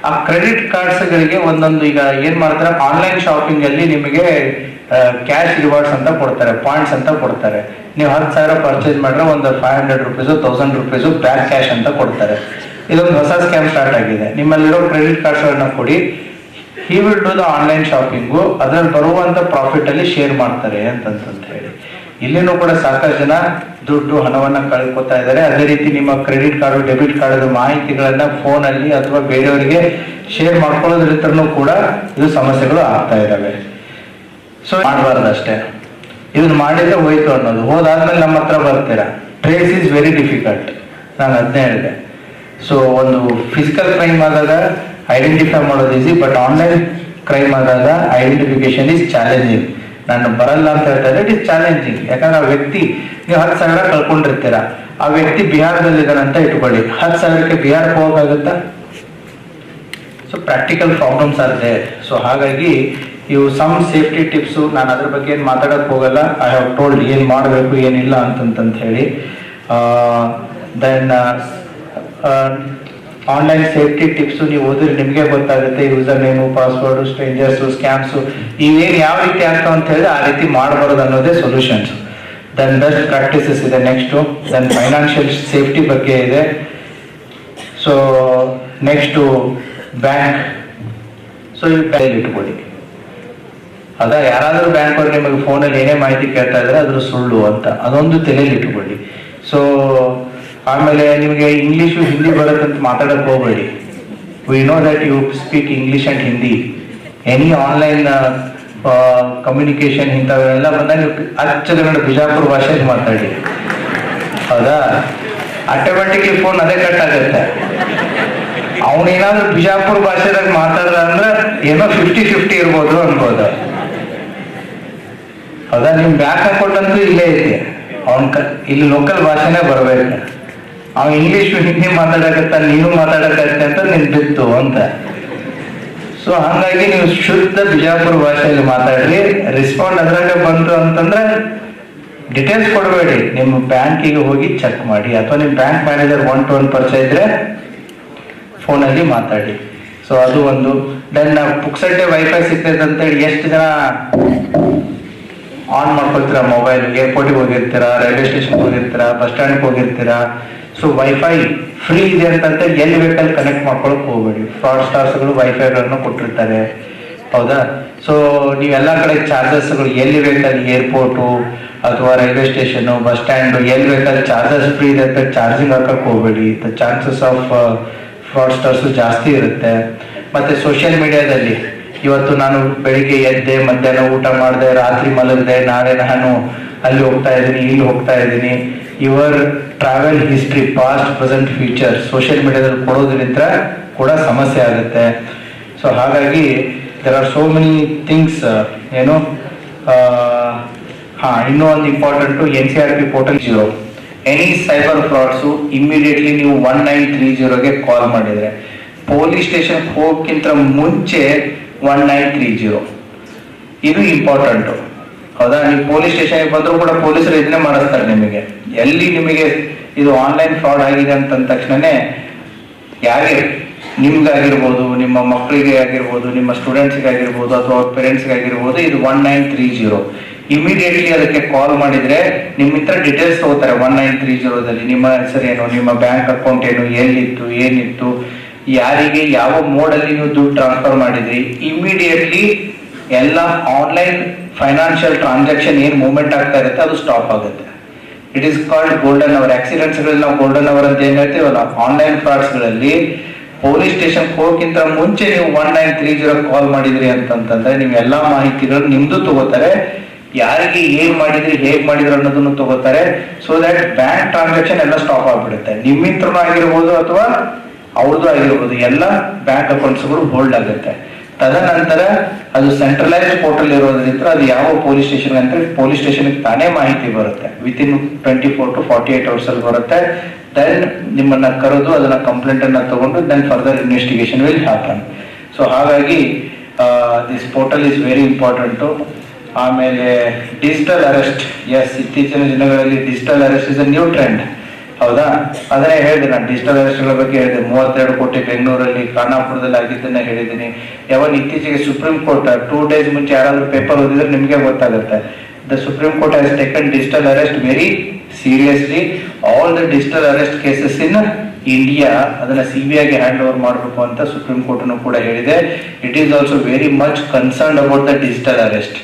ಆ ಕ್ರೆಡಿಟ್ ಕಾರ್ಡ್ಸ್ ಗಳಿಗೆ ಒಂದೊಂದು ಈಗ ಏನ್ ಮಾಡ್ತಾರೆ, ಆನ್ಲೈನ್ ಶಾಪಿಂಗ್ ಅಲ್ಲಿ ನಿಮಗೆ ಕ್ಯಾಶ್ ರಿವಾರ್ಡ್ಸ್ ಅಂತ ಕೊಡ್ತಾರೆ, ಪಾಯಿಂಟ್ಸ್ ಅಂತ ಕೊಡ್ತಾರೆ. ನೀವು 10,000 ಪರ್ಚೇಸ್ ಮಾಡಿದ್ರೆ ಒಂದು 500 rupees 1000 rupees ಬ್ಯಾಕ್ ಕ್ಯಾಶ್ ಅಂತ ಕೊಡ್ತಾರೆ. ಇದೊಂದು ಹೊಸ ಸ್ಕ್ಯಾಮ್ ಸ್ಟಾರ್ಟ್ ಆಗಿದೆ. ನಿಮ್ಮಲ್ಲಿರೋ ಕ್ರೆಡಿಟ್ ಕಾರ್ಡ್ಸ್ ಗಳನ್ನ ಕೊಡಿ, he will do the online shopping, ಅದ್ರಲ್ಲಿ ಬರುವಂತ ಪ್ರಾಫಿಟ್ ಅಲ್ಲಿ ಶೇರ್ ಮಾಡ್ತಾರೆ ಅಂತಂತ ಹೇಳಿ. ಇಲ್ಲಿನೂ ಕೂಡ ಸಾಕಷ್ಟು ಜನ ದುಡ್ಡು ಹಣವನ್ನ ಕಳ್ಕೊತಾ ಇದ್ದಾರೆ. ಅದೇ ರೀತಿ ನಿಮ್ಮ ಕ್ರೆಡಿಟ್ ಕಾರ್ಡ್, ಡೆಬಿಟ್ ಕಾರ್ಡ್ ಮಾಹಿತಿಗಳನ್ನ ಫೋನ್ ಅಲ್ಲಿ ಅಥವಾ ಬೇರೆಯವರಿಗೆ ಶೇರ್ ಮಾಡ್ಕೊಳ್ಳೋದ್ರಿಂದನೂ ಕೂಡ ಇದು ಸಮಸ್ಯೆಗಳು ಆಗ್ತಾ ಇದ್ದಾವೆ. ಸೊ ಮಾಡಬಾರ್ದು ಅಷ್ಟೇ. ಇದನ್ನ ಮಾಡಿದ್ರೆ ಹೋಯ್ತು ಅನ್ನೋದು, ಹೋದಾದ್ಮೇಲೆ ನಮ್ಮ ಹತ್ರ ಬರ್ತೀರಾ. ಟ್ರೇಸ್ ಇಸ್ ವೆರಿ ಡಿಫಿಕಲ್ಟ್, ನಾನು ಅದನ್ನೇ ಹೇಳಿದೆ. ಸೊ ಒಂದು ಫಿಸಿಕಲ್ ಕ್ರೈಮ್ ಆದಾಗ ಐಡೆಂಟಿಫೈ ಮಾಡೋದು ಈಸಿ, ಬಟ್ ಆನ್ಲೈನ್ ಕ್ರೈಮ್ ಆದಾಗ ಐಡೆಂಟಿಫಿಕೇಶನ್ ಇಸ್ ಚಾಲೆಂಜಿಂಗ್. ನಾನು ಬರಲ್ಲ ಅಂತ ಹೇಳ್ತಾ ಇದ್ರೆ ಇಟ್ ಇಸ್ ಚಾಲೆಂಜಿಂಗ್. ಯಾಕಂದ್ರೆ ಆ ವ್ಯಕ್ತಿ, ನೀವು 10,000 ಕಳ್ಕೊಂಡಿರ್ತೀರ, ಆ ವ್ಯಕ್ತಿ ಬಿಹಾರದಲ್ಲಿ ಇದ್ದಾನಂತ ಇಟ್ಕೊಳ್ಳಿ, 10,000ಕ್ಕೆ ಬಿಹಾರಕ್ಕೆ ಹೋಗಕ್ಕಾಗತ್ತಾ? So practical problems are there. So ಹಾಗಾಗಿ ಇವು ಸಮ್ ಸೇಫ್ಟಿ ಟಿಪ್ಸು, ನಾನು ಅದ್ರ ಬಗ್ಗೆ ಏನು ಮಾತಾಡಕ್ ಹೋಗಲ್ಲ. ಐ ಹ್ಯಾವ್ ಟೋಲ್ಡ್ ಏನ್ ಮಾಡಬೇಕು ಏನಿಲ್ಲ ಅಂತಂತ ಹೇಳಿ. ದೆನ್ ಆನ್ಲೈನ್ ಸೇಫ್ಟಿ ಟಿಪ್ಸು ನೀವು ಓದಿದ್ರೆ ನಿಮಗೆ ಗೊತ್ತಾಗುತ್ತೆ. ಯೂಸರ್ ನೇಮು, ಪಾಸ್ವರ್ಡು, ಸ್ಟ್ರೇಂಜರ್ಸು, ಸ್ಕ್ಯಾಮ್ಸು ಇವೇನು ಯಾವ ರೀತಿ ಆಗ್ತಾವ ಅಂತ ಹೇಳಿದ್ರೆ ಆ ರೀತಿ ಮಾಡಬಾರ್ದು ಅನ್ನೋದೇ ಸೊಲ್ಯೂಷನ್ಸ್. ದೆನ್ ಬೆಸ್ಟ್ ಪ್ರಾಕ್ಟೀಸಸ್ ಇದೆ. ನೆಕ್ಸ್ಟು ದೆನ್ ಫೈನಾನ್ಷಿಯಲ್ ಸೇಫ್ಟಿ ಬಗ್ಗೆ ಇದೆ. So next bank. ಸೊ ಈ ಬ್ಯಾಂಕ್ ಇಟ್ಕೊಳ್ಳಿ, ಅದ ಯಾರಾದ್ರೂ ಬ್ಯಾಂಕ್ ಅವ್ರು ನಿಮಗೆ ಫೋನಲ್ಲಿ ಏನೇ ಮಾಹಿತಿ ಕೇಳ್ತಾ ಇದ್ರೆ ಅದ್ರ ಸುಳ್ಳು ಅಂತ, ಅದೊಂದು ತಲೆಯಲ್ಲಿ ಇಟ್ಕೊಳ್ಳಿ. ಸೊ ಆಮೇಲೆ ನಿಮಗೆ ಇಂಗ್ಲೀಷು ಹಿಂದಿ ಬರುತ್ತಂತ ಮಾತಾಡಕ್ ಹೋಗ್ಬೇಡಿ. We know that you speak English and Hindi. Any online communication ಇಂಥವೆಲ್ಲ ಬಂದಾಗ ನೀವು ಅಚ್ಚಗನ್ನಡ ಬಿಜಾಪುರ ಭಾಷೆಯಲ್ಲಿ ಮಾತಾಡಿ, ಹೌದಾ? ಆಟೋಮೆಟಿಕ್ಲಿ ಫೋನ್ ಅದೇ ಕಟ್ ಆಗುತ್ತೆ. ಅವನೇನಾದ್ರೂ ಬಿಜಾಪುರ ಭಾಷೆದಾಗ ಮಾತಾಡ್ದ ಅಂದ್ರೆ ಏನೋ 50-50 ಇರ್ಬೋದು ಅನ್ಬೋದು, ಹೌದಾ? ನಿಮ್ ಬ್ಯಾಕ್ ಅಕೌಂಟ್ ಅಂತೂ ಇಲ್ಲೇ ಐತಿ, ಇಲ್ಲಿ ಲೋಕಲ್ ಭಾಷೆನೇ ಬರ್ಬೇಕು. ಅವ್ ಇಂಗ್ಲಿಷ್ ಹಿಂದಿ ಮಾತಾಡಕತ್ತ, ನೀನು ಮಾತಾಡಕತ್ತೆ ಅಂತ ನಿನ್ ಬಿತ್ತು ಅಂತ. ಸೊ ಹಂಗಾಗಿ ನೀವು ಶುದ್ಧ ಬಿಜಾಪುರ ಭಾಷೆಯಲ್ಲಿ ಮಾತಾಡ್ರಿ. ರೆಸ್ಪಾಂಡ್ ಅದ್ರಾಗ ಬಂತು ಅಂತಂದ್ರೆ ಡಿಟೇಲ್ಸ್ ಕೊಡಬೇಡಿ, ನಿಮ್ಮ ಬ್ಯಾಂಕಿಗೆ ಹೋಗಿ ಚೆಕ್ ಮಾಡಿ, ಅಥವಾ ನಿಮ್ಮ ಬ್ಯಾಂಕ್ ಮ್ಯಾನೇಜರ್ 1-to-1 ಪರಿಚಯ ಇದ್ರೆ ಫೋನಲ್ಲಿ ಮಾತಾಡಿ. ಸೊ ಅದು ಒಂದು. ದೆನ್ ಪುಕ್ಸಟ್ಟೆ ವೈಫೈ ಸಿಗ್ತೈತೆ ಅಂತೇಳಿ ಎಷ್ಟು ಜನ ಆನ್ ಮಾಡ್ಕೊಳ್ತೀರಾ ಮೊಬೈಲ್? ಏರ್ಪೋರ್ಟಿಗೆ ಹೋಗಿರ್ತೀರಾ, ರೈಲ್ವೆ ಸ್ಟೇಷನ್ಗೆ ಹೋಗಿರ್ತೀರಾ, ಬಸ್ ಸ್ಟ್ಯಾಂಡ್ಗೆ ಹೋಗಿರ್ತೀರಾ. ಸೊ ವೈಫೈ ಫ್ರೀ ಇದೆ ಅಂತಂತ ಎಲ್ಲಿ ಬೇಕಲ್ಲಿ ಕನೆಕ್ಟ್ ಮಾಡ್ಕೊಳಕ್ ಹೋಗ್ಬೇಡಿ. ಫ್ರಾಡ್ ಸ್ಟಾರ್ಸ್ಗಳು ವೈಫೈಗಳನ್ನು ಕೊಟ್ಟಿರ್ತಾರೆ. ಹೌದಾ? ಸೊ ನೀವೆಲ್ಲ ಕಡೆ ಚಾರ್ಜಸ್ಗಳು ಎಲ್ಲಿ ಬೇಕಾದ್ರೆ ಏರ್ಪೋರ್ಟು ಅಥವಾ ರೈಲ್ವೆ ಸ್ಟೇಷನು, ಬಸ್ ಸ್ಟ್ಯಾಂಡು, ಎಲ್ಲಿ ಬೇಕಾದ್ರೆ ಚಾರ್ಜಸ್ ಫ್ರೀ ಇದೆ ಅಂತ ಚಾರ್ಜಿಂಗ್ ಹಾಕಕ್ಕೆ ಹೋಗಬೇಡಿ. ದ ಚಾನ್ಸಸ್ ಆಫ್ ಫ್ರಾಡ್ಸ್ಟರ್ಸು ಜಾಸ್ತಿ ಇರುತ್ತೆ. ಮತ್ತು ಸೋಷಿಯಲ್ ಮೀಡಿಯಾದಲ್ಲಿ ಇವತ್ತು ನಾನು ಬೆಳಿಗ್ಗೆ ಎದ್ದೆ, ಮಧ್ಯಾಹ್ನ ಊಟ ಮಾಡಿದೆ, ರಾತ್ರಿ ಮಲಗಿದೆ, ನಾಳೆ ನಾನು ಅಲ್ಲಿ ಹೋಗ್ತಾ ಇದ್ದೀನಿ, ಇಲ್ಲಿ ಹೋಗ್ತಾ ಇದ್ದೀನಿ, your travel history past present future ಸೋಷಿಯಲ್ ಮೀಡಿಯಾದಲ್ಲಿ ಕೊಡೋದ್ರಿಂದ ಕೂಡ ಸಮಸ್ಯೆ ಆಗುತ್ತೆ. ಸೊ ಹಾಗಾಗಿ there are so many things. ಏನು ಇನ್ನೂ ಒಂದು important, NCRP portal 0 any cyber frauds immediately ನೀವು 1930ಗೆ ಕಾಲ್ ಮಾಡಿದರೆ, ಪೊಲೀಸ್ ಸ್ಟೇಷನ್ ಹೋಗಕ್ಕಿಂತ ಮುಂಚೆ 1930 ಇದು ಇಂಪಾರ್ಟೆಂಟು. ಹೌದಾ? ನೀವು ಪೊಲೀಸ್ ಸ್ಟೇಷನ್ಗೆ ಬಂದರೂ ಕೂಡ ಪೊಲೀಸರು ಇದನ್ನೇ ಮಾಡಿಸ್ತಾರೆ ನಿಮಗೆ. ಎಲ್ಲಿ ನಿಮಗೆ ಇದು ಆನ್ಲೈನ್ ಫ್ರಾಡ್ ಆಗಿದೆ ಅಂತಂದ ತಕ್ಷಣನೇ ಯಾರೇ ನಿಮ್ಗಾಗಿರ್ಬೋದು, ನಿಮ್ಮ ಮಕ್ಕಳಿಗೆ ಆಗಿರ್ಬೋದು, ನಿಮ್ಮ ಸ್ಟೂಡೆಂಟ್ಸ್ಗೆ ಆಗಿರ್ಬೋದು, ಅಥವಾ ಅವ್ರ ಪೇರೆಂಟ್ಸ್ಗೆ ಆಗಿರ್ಬೋದು, ಇದು 1930 ಇಮಿಡಿಯೇಟ್ಲಿ ಅದಕ್ಕೆ ಕಾಲ್ ಮಾಡಿದ್ರೆ ನಿಮ್ಮ ಹತ್ರ ಡೀಟೇಲ್ಸ್ ತಗೋತಾರೆ. 1930ದಲ್ಲಿ ನಿಮ್ಮ ಹೆಸರೇನು, ನಿಮ್ಮ ಬ್ಯಾಂಕ್ ಅಕೌಂಟ್ ಏನು, ಎಲ್ಲಿತ್ತು, ಏನಿತ್ತು, ಯಾರಿಗೆ ಯಾವ ಮೋಡಲ್ಲಿ ನೀವು ದುಡ್ಡು ಟ್ರಾನ್ಸ್ಫರ್ ಮಾಡಿದ್ರಿ, ಇಮಿಡಿಯೇಟ್ಲಿ ಎಲ್ಲ ಆನ್ಲೈನ್ ಫೈನಾನ್ಷಿಯಲ್ ಟ್ರಾನ್ಸಾಕ್ಷನ್ ಏನು ಮೂವ್ಮೆಂಟ್ ಆಗ್ತಾ ಇರುತ್ತೆ ಅದು ಸ್ಟಾಪ್ ಆಗುತ್ತೆ. It is called golden hour. ಆಕ್ಸಿಡೆಂಟ್ಸ್ಗಳಲ್ಲಿ ನಾವು ಗೋಲ್ಡನ್ ಅವರ್ ಅಂತ ಏನ್ ಹೇಳ್ತೀವಲ್ಲ, ಆನ್ಲೈನ್ ಫ್ರಾಡ್ಸ್ಗಳಲ್ಲಿ ಪೊಲೀಸ್ ಸ್ಟೇಷನ್ ಹೋಗಕ್ಕಿಂತ ಮುಂಚೆ ನೀವು 1930 ಕಾಲ್ ಮಾಡಿದ್ರಿ ಅಂತಂತಂದ್ರೆ ನೀವು ಎಲ್ಲಾ ಮಾಹಿತಿಗಳು ನಿಮ್ದು ತಗೋತಾರೆ, ಯಾರಿಗೆ ಏನ್ ಮಾಡಿದ್ರಿ, ಹೇಗ್ ಮಾಡಿದ್ರು ಅನ್ನೋದನ್ನು ತಗೋತಾರೆ. ಸೊ ದಟ್ ಬ್ಯಾಂಕ್ ಟ್ರಾನ್ಸಾಕ್ಷನ್ ಎಲ್ಲ ಸ್ಟಾಪ್ ಆಗ್ಬಿಡುತ್ತೆ. ನಿಮ್ಮಿತ್ರನೂ ಆಗಿರ್ಬೋದು ಅಥವಾ ಅವ್ರದ್ದು ಆಗಿರ್ಬೋದು, ಎಲ್ಲ ಬ್ಯಾಂಕ್ ಅಕೌಂಟ್ಸ್ಗಳು ಹೋಲ್ಡ್ ಆಗುತ್ತೆ. ತದನಂತರ ಅದು ಸೆಂಟ್ರಲೈಸ್ಡ್ ಪೋರ್ಟಲ್ ಇರೋದ್ರಿಂದ ಅದು ಯಾವ ಪೊಲೀಸ್ ಸ್ಟೇಷನ್ ಅಂತ ಪೊಲೀಸ್ ಸ್ಟೇಷನ್ಗೆ ತಾನೇ ಮಾಹಿತಿ ಬರುತ್ತೆ. ವಿತಿನ್ 24 to 48 hours ಅಲ್ಲಿ ಬರುತ್ತೆ. ದೆನ್ ನಿಮ್ಮನ್ನ ಕರೆದು ಅದನ್ನ ಕಂಪ್ಲೇಂಟ್ ಅನ್ನ ತಗೊಂಡು then further investigation will happen. So ಹಾಗಾಗಿ this portal is very important. ಆಮೇಲೆ ಡಿಜಿಟಲ್ ಅರೆಸ್ಟ್, ಎಸ್, ಇತ್ತೀಚಿನ ದಿನಗಳಲ್ಲಿ digital arrest is a new trend. ಹೌದಾ? ಅದನ್ನೇ ಹೇಳಿದೆ ನಾನು, ಡಿಜಿಟಲ್ ಅರೆಸ್ಟ್ಗಳ ಬಗ್ಗೆ ಹೇಳಿದೆ. 32 ಕೋಟಿ ಬೆಂಗಳೂರಲ್ಲಿ, ಖಾನಾಪುರದಲ್ಲಿ ಆಗಿದ್ದನ್ನ ಹೇಳಿದ್ದೀನಿ. ಯಾವಾಗ ಇತ್ತೀಚೆಗೆ ಸುಪ್ರೀಂ ಕೋರ್ಟ್ 2 days ಮುಂಚೆ ಯಾರಾದ್ರೂ ಪೇಪರ್ ಓದಿದ್ರೆ ನಿಮಗೆ ಗೊತ್ತಾಗುತ್ತೆ. The supreme court has taken digital arrest very seriously. All the digital arrest cases in India ಅದನ್ನ CBIಗೆ ಹ್ಯಾಂಡ್ ಓವರ್ ಮಾಡಬೇಕು ಅಂತ ಸುಪ್ರೀಂ ಕೋರ್ಟ್ನು ಕೂಡ ಹೇಳಿದೆ. It is also very much concerned about the digital arrest.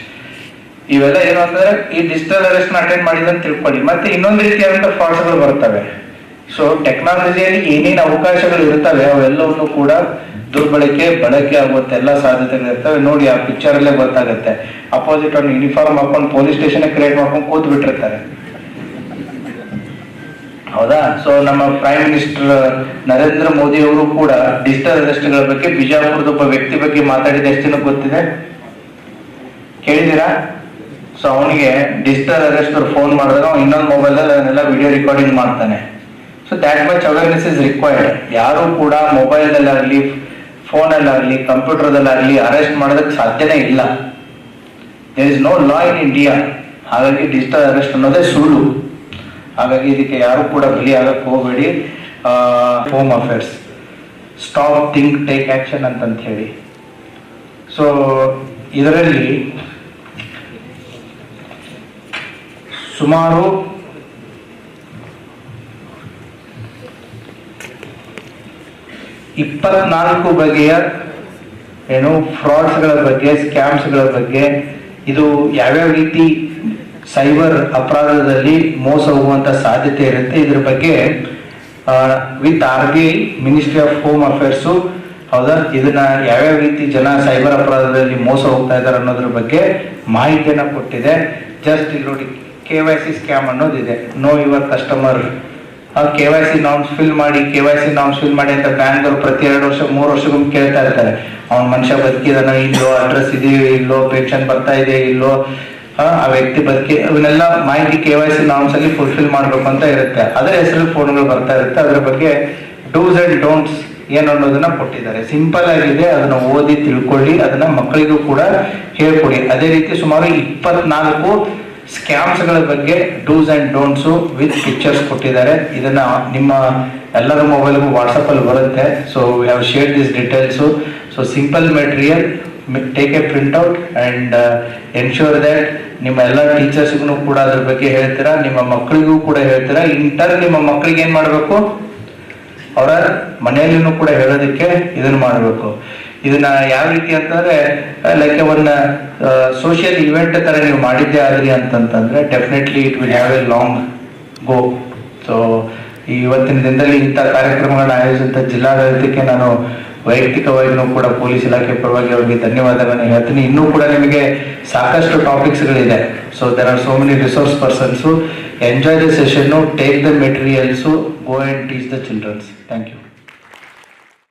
ಇವೆಲ್ಲ ಏನು ಅಂದ್ರೆ ಈ ಡಿಜಿಟಲ್ ಅರೆಸ್ಟ್ ನ ಅಟೆಂಡ್ ಮಾಡಿದ ಅಂತ ತಿಳ್ಕೊಳ್ಳಿ. ಮತ್ತೆ ಇನ್ನೊಂದು ರೀತಿಯಾದಂತಹ ಫ್ರಾಡ್ಸ್ಗಳು ಬರ್ತವೆ. ಸೊ ಟೆಕ್ನಾಲಜಿಯಲ್ಲಿ ಏನೇನು ಅವಕಾಶಗಳು ಇರ್ತವೆ ಅವೆಲ್ಲವನ್ನು ಕೂಡ ದುರ್ಬಳಕೆ, ಬಳಕೆ ಆಗುವಂತ ಎಲ್ಲ ಸಾಧ್ಯತೆಗಳು ಇರ್ತವೆ. ನೋಡಿ, ಆ ಪಿಕ್ಚರ್ ಅಲ್ಲೇ ಗೊತ್ತಾಗುತ್ತೆ. ಅಪೋಸಿಟ್ ಒಂದು ಯೂನಿಫಾರ್ಮ್ ಹಾಕೊಂಡು ಪೊಲೀಸ್ ಸ್ಟೇಷನ್ ಕ್ರಿಯೇಟ್ ಮಾಡ್ಕೊಂಡು ಕೂತ್ ಬಿಟ್ಟಿರ್ತಾರೆ. ಹೌದಾ? ಸೊ ನಮ್ಮ ಪ್ರೈಮ್ ಮಿನಿಸ್ಟರ್ ನರೇಂದ್ರ ಮೋದಿ ಅವರು ಕೂಡ ಡಿಜಿಟಲ್ ಅರೆಸ್ಟ್ಗಳ ಬಗ್ಗೆ, ಬಿಜಾಪುರದ ಒಬ್ಬ ವ್ಯಕ್ತಿ ಬಗ್ಗೆ ಮಾತಾಡಿದ ಎಷ್ಟು ಜನ ಗೊತ್ತಿದೆ ಕೇಳಿದೀರಾ? ಸೊ ಅವನಿಗೆ ಡಿಜಿಟಲ್ ಅರೆಸ್ಟ್ ಫೋನ್ ಮಾಡಿದಾಗ ಇನ್ನೊಂದು ಮೊಬೈಲ್ ಅದನ್ನೆಲ್ಲ ವಿಡಿಯೋ ರೆಕಾರ್ಡಿಂಗ್ ಮಾಡ್ತಾನೆ. So that much awareness is required. ಯಾರು ಕೂಡ ಮೊಬೈಲ್ದಲ್ಲಾಗಲಿ, ಫೋನಲ್ಲಾಗಲಿ, ಕಂಪ್ಯೂಟರ್ದಲ್ಲಾಗಲಿ ಅರೆಸ್ಟ್ ಮಾಡೋದಕ್ಕೆ ಸಾಧ್ಯನೇ ಇಲ್ಲ. There is no law in India. ಹಾಗಾಗಿ ಡಿಜಿಟಲ್ ಅರೆಸ್ಟ್ ಅನ್ನೋದೇ ಸುಳ್ಳು. ಹಾಗಾಗಿ ಇದಕ್ಕೆ ಯಾರು ಕೂಡ ಬಲಿ ಆಗಕ್ಕೆ ಹೋಗಬೇಡಿ. Home affairs, stop, think, take action ಅಂತಂತ ಹೇಳಿ. ಸೊ ಇದರಲ್ಲಿ ಸುಮಾರು 24 ಬಗೆಯ ಏನು ಫ್ರಾಡ್ಸ್ಗಳ ಬಗ್ಗೆ, ಸ್ಕ್ಯಾಮ್ಸ್ಗಳ ಬಗ್ಗೆ, ಇದು ಯಾವ್ಯಾವ ರೀತಿ ಸೈಬರ್ ಅಪರಾಧದಲ್ಲಿ ಮೋಸ ಹೋಗುವಂತ ಸಾಧ್ಯತೆ ಇರುತ್ತೆ, ಇದ್ರ ಬಗ್ಗೆ with RBI ministry of home affairs, ಹೌದಾ, ಇದನ್ನ ಯಾವ್ಯಾವ ರೀತಿ ಜನ ಸೈಬರ್ ಅಪರಾಧದಲ್ಲಿ ಮೋಸ ಹೋಗ್ತಾ ಇದ್ದಾರೆ ಅನ್ನೋದ್ರ ಬಗ್ಗೆ ಮಾಹಿತಿಯನ್ನ ಕೊಟ್ಟಿದೆ. ಜಸ್ಟ್ ಇಲ್ಲಿ ನೋಡಿ, KYC ಸ್ಕ್ಯಾಮ್ ಅನ್ನೋದಿದೆ. Know your customer. KYC norms fill ಮಾಡಿ, KYC ನಾರ್ಮ್ಸ್ ಫಿಲ್ ಮಾಡಿ ಅಂತ ಬ್ಯಾಂಕ್ದವ್ರು ಪ್ರತಿ 2 ವರ್ಷ 3 ವರ್ಷಕ್ಕೊಮ್ಮೆ ಕೇಳ್ತಾ ಇರ್ತಾರೆ. ಅವ್ನ ಮನುಷ್ಯ ಬದುಕಿದಾನ ಇಲ್ಲೋ, ಅಡ್ರೆಸ್ ಇದೆಯೋ ಇಲ್ಲೋ, ಪೆನ್ಷನ್ ಬರ್ತಾ ಇದೆ ಇಲ್ಲೋ, ಆ ವ್ಯಕ್ತಿ ಬದುಕಿ, ಇವನ್ನೆಲ್ಲ ಮಾಹಿತಿ KYC ನಾರ್ಮ್ಸ್ ಅಲ್ಲಿ ಫುಲ್ಫಿಲ್ ಮಾಡ್ಬೇಕು ಅಂತ ಇರುತ್ತೆ. ಅದರ ಹೆಸರಲ್ಲಿ ಫೋನ್ಗಳು ಬರ್ತಾ ಇರುತ್ತೆ. ಅದ್ರ ಬಗ್ಗೆ ಡೂಸ್ ಅಂಡ್ ಡೋಂಟ್ಸ್ ಏನು ಅನ್ನೋದನ್ನ ಕೊಟ್ಟಿದ್ದಾರೆ. ಸಿಂಪಲ್ ಆಗಿದೆ, ಅದನ್ನ ಓದಿ ತಿಳ್ಕೊಳ್ಳಿ, ಅದನ್ನ ಮಕ್ಕಳಿಗೂ ಕೂಡ ಹೇಳ್ಕೊಡಿ. ಅದೇ ರೀತಿ ಸುಮಾರು 24 ಸ್ಕ್ಯಾಮ್ಸ್ಗಳ ಬಗ್ಗೆ dos and don'ts with pictures ಕೊಟ್ಟಿದ್ದಾರೆ. ಇದನ್ನ ನಿಮ್ಮ ಎಲ್ಲರ ಮೊಬೈಲ್ಗೂ ವಾಟ್ಸಪ್ ಅಲ್ಲಿ ಬರುತ್ತೆ. So we have shared this details. So simple material, take a print out and ensure that ನಿಮ್ಮ ಎಲ್ಲ ಟೀಚರ್ಸ್ಗೂ ಕೂಡ ಅದ್ರ ಬಗ್ಗೆ ಹೇಳ್ತೀರಾ, ನಿಮ್ಮ ಮಕ್ಕಳಿಗೂ ಕೂಡ ಹೇಳ್ತೀರಾ. ಇಂಟರ್ ನಿಮ್ಮ ಮಕ್ಕಳಿಗೆ ಏನ್ ಮಾಡಬೇಕು, ಅವರ ಮನೆಯಲ್ಲಿನೂ ಕೂಡ ಹೇಳೋದಕ್ಕೆ ಇದನ್ನು ಮಾಡಬೇಕು. ಇದನ್ನ ಯಾವ ರೀತಿ ಅಂತಂದ್ರೆ ಲೈಕ್ ಒನ್ ಸೋಷಿಯಲ್ ಇವೆಂಟ್ ತರ ನೀವು ಮಾಡಿದ್ದೆ ಆದ್ರಿ ಅಂತಂತಂದ್ರೆ definitely it will have A long go. So ಇವತ್ತಿನ ದಿನದಲ್ಲಿ ಇಂಥ ಕಾರ್ಯಕ್ರಮಗಳನ್ನ ಆಯೋಜಿಸಿದ ಜಿಲ್ಲಾಡಳಿತಕ್ಕೆ ನಾನು ವೈಯಕ್ತಿಕವಾಗಿಯೂ ಕೂಡ ಪೊಲೀಸ್ ಇಲಾಖೆ ಪರವಾಗಿ ಅವರಿಗೆ ಧನ್ಯವಾದಗಳನ್ನು ಹೇಳ್ತೀನಿ. ಇನ್ನೂ ಕೂಡ ನಿಮಗೆ ಸಾಕಷ್ಟು ಟಾಪಿಕ್ಸ್ಗಳಿದೆ. So there are so many resource persons. Enjoy the session, take the materials, go and teach the childrens. Thank you.